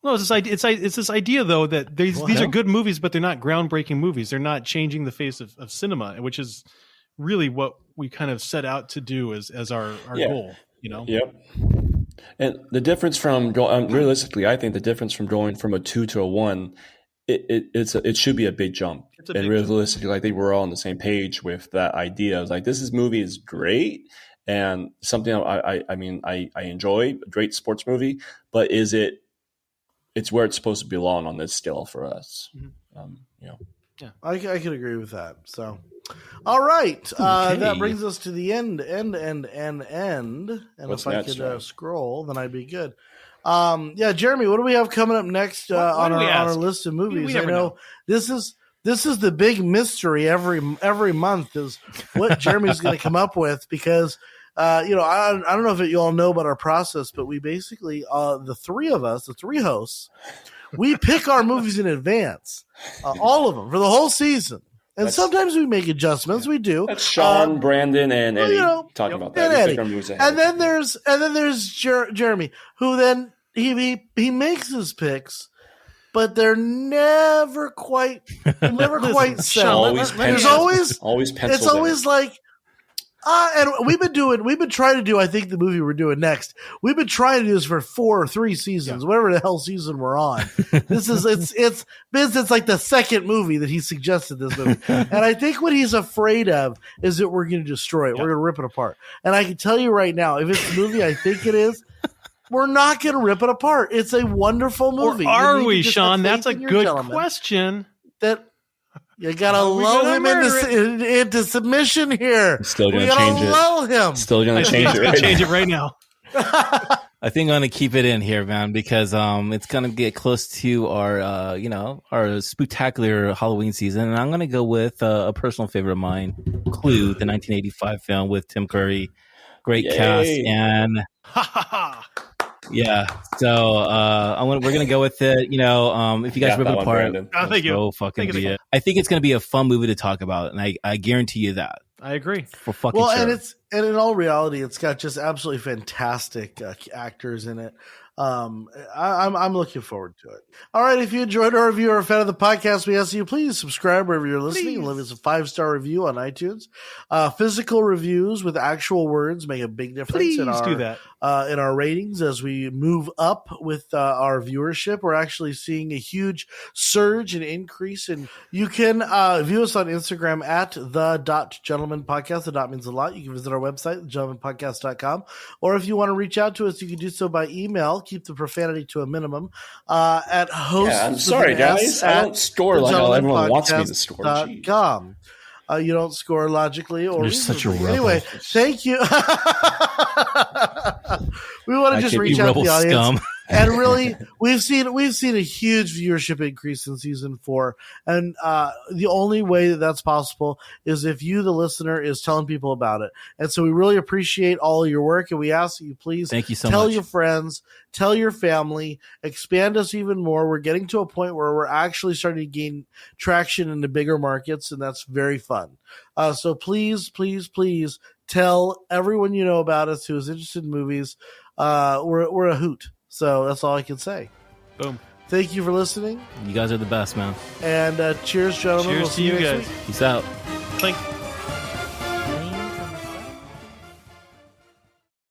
[SPEAKER 2] No, it's this idea though that these are good movies, but they're not groundbreaking movies. They're not changing the face of cinema, which is really what we kind of set out to do as our goal.
[SPEAKER 4] Yep. And the difference from realistically, I think the difference from going from a 2 to a 1, it should be a big jump. And realistically, I think we're all on the same page with that idea. It's like this movie is great and something I enjoy, a great sports movie, but it's where it's supposed to belong on this scale for us.
[SPEAKER 2] Mm-hmm.
[SPEAKER 1] Yeah, I could agree with that. So, all right, that brings us to the end. And
[SPEAKER 4] What's
[SPEAKER 1] if I
[SPEAKER 4] next,
[SPEAKER 1] could
[SPEAKER 4] John?
[SPEAKER 1] scroll, then I'd be good. Jeremy, what do we have coming up next on our list of movies?
[SPEAKER 2] I
[SPEAKER 1] know this is the big mystery every month is what Jeremy's going to come up with because I don't know if you all know about our process, but we basically the three of us, the 3 hosts, we pick our movies in advance, all of them for the whole season. And sometimes we make adjustments. We do.
[SPEAKER 4] That's Sean, Brandon, and Eddie talking about that.
[SPEAKER 1] And then there's Jeremy, who then he makes his picks, but they're never quite set.
[SPEAKER 4] Always pencil.
[SPEAKER 1] It's always like. And we've been trying to do, I think the movie we're doing next, we've been trying to do this for 4 or 3 seasons, whatever the hell season we're on. It's like the second movie that he suggested this movie. And I think what he's afraid of is that we're going to destroy it. We're going to rip it apart. And I can tell you right now, if it's the movie I think it is, we're not going to rip it apart. It's a wonderful movie.
[SPEAKER 2] Or are we, Sean? That's a good question.
[SPEAKER 1] You gotta lull him into submission here.
[SPEAKER 4] Still gonna change it.
[SPEAKER 1] Lull him.
[SPEAKER 4] Still gonna change it.
[SPEAKER 2] Change it right now.
[SPEAKER 3] I think I'm gonna keep it in here, man, because it's gonna get close to our our spectacular Halloween season, and I'm gonna go with a personal favorite of mine, Clue, the 1985 film with Tim Curry, great cast, and yeah. So we're gonna go with it. If you guys rip it apart,
[SPEAKER 2] thank you.
[SPEAKER 3] So fucking be it. I think it's gonna be a fun movie to talk about, and I guarantee you that.
[SPEAKER 2] I agree.
[SPEAKER 3] For fucking sure.
[SPEAKER 1] And in all reality, it's got just absolutely fantastic actors in it. I'm looking forward to it. All right, if you enjoyed our review or a fan of the podcast, we ask you please subscribe wherever you're listening and leave us a 5-star review on iTunes. Physical reviews with actual words make a big difference
[SPEAKER 2] Please
[SPEAKER 1] in
[SPEAKER 2] do that.
[SPEAKER 1] In our ratings as we move up with our viewership. We're actually seeing a huge surge and increase, and you can view us on Instagram at the.gentlemanpodcast. The dot means a lot. You can visit our website, thegentlemanpodcast.com, or if you want to reach out to us, you can do so by email. Keep the profanity to a minimum at hosts.
[SPEAKER 4] Yeah, I'm sorry, guys. I don't score like how everyone wants me to score.
[SPEAKER 1] .com. You don't score logically or
[SPEAKER 3] You're such a
[SPEAKER 1] reasonably.
[SPEAKER 3] rebel.
[SPEAKER 1] Anyway, thank you. We want to just reach out to the audience.
[SPEAKER 3] Scum.
[SPEAKER 1] And really, we've seen a huge viewership increase in season 4, and the only way that that's possible is if you, the listener, is telling people about it. And so we really appreciate all of your work, and we ask that you please
[SPEAKER 3] Thank you so
[SPEAKER 1] tell
[SPEAKER 3] much.
[SPEAKER 1] your friends, tell your family, expand us even more. We're getting to a point where we're actually starting to gain traction in the bigger markets, and that's very fun. So please, please, please tell everyone you know about us who is interested in movies. We're a hoot. So that's all I can say.
[SPEAKER 2] Boom.
[SPEAKER 1] Thank you for listening.
[SPEAKER 3] You guys are the best, man.
[SPEAKER 1] And cheers, gentlemen.
[SPEAKER 2] Cheers
[SPEAKER 1] We'll
[SPEAKER 2] to
[SPEAKER 1] see
[SPEAKER 2] you
[SPEAKER 1] next
[SPEAKER 2] guys.
[SPEAKER 1] week.
[SPEAKER 3] Peace out.
[SPEAKER 2] Clink.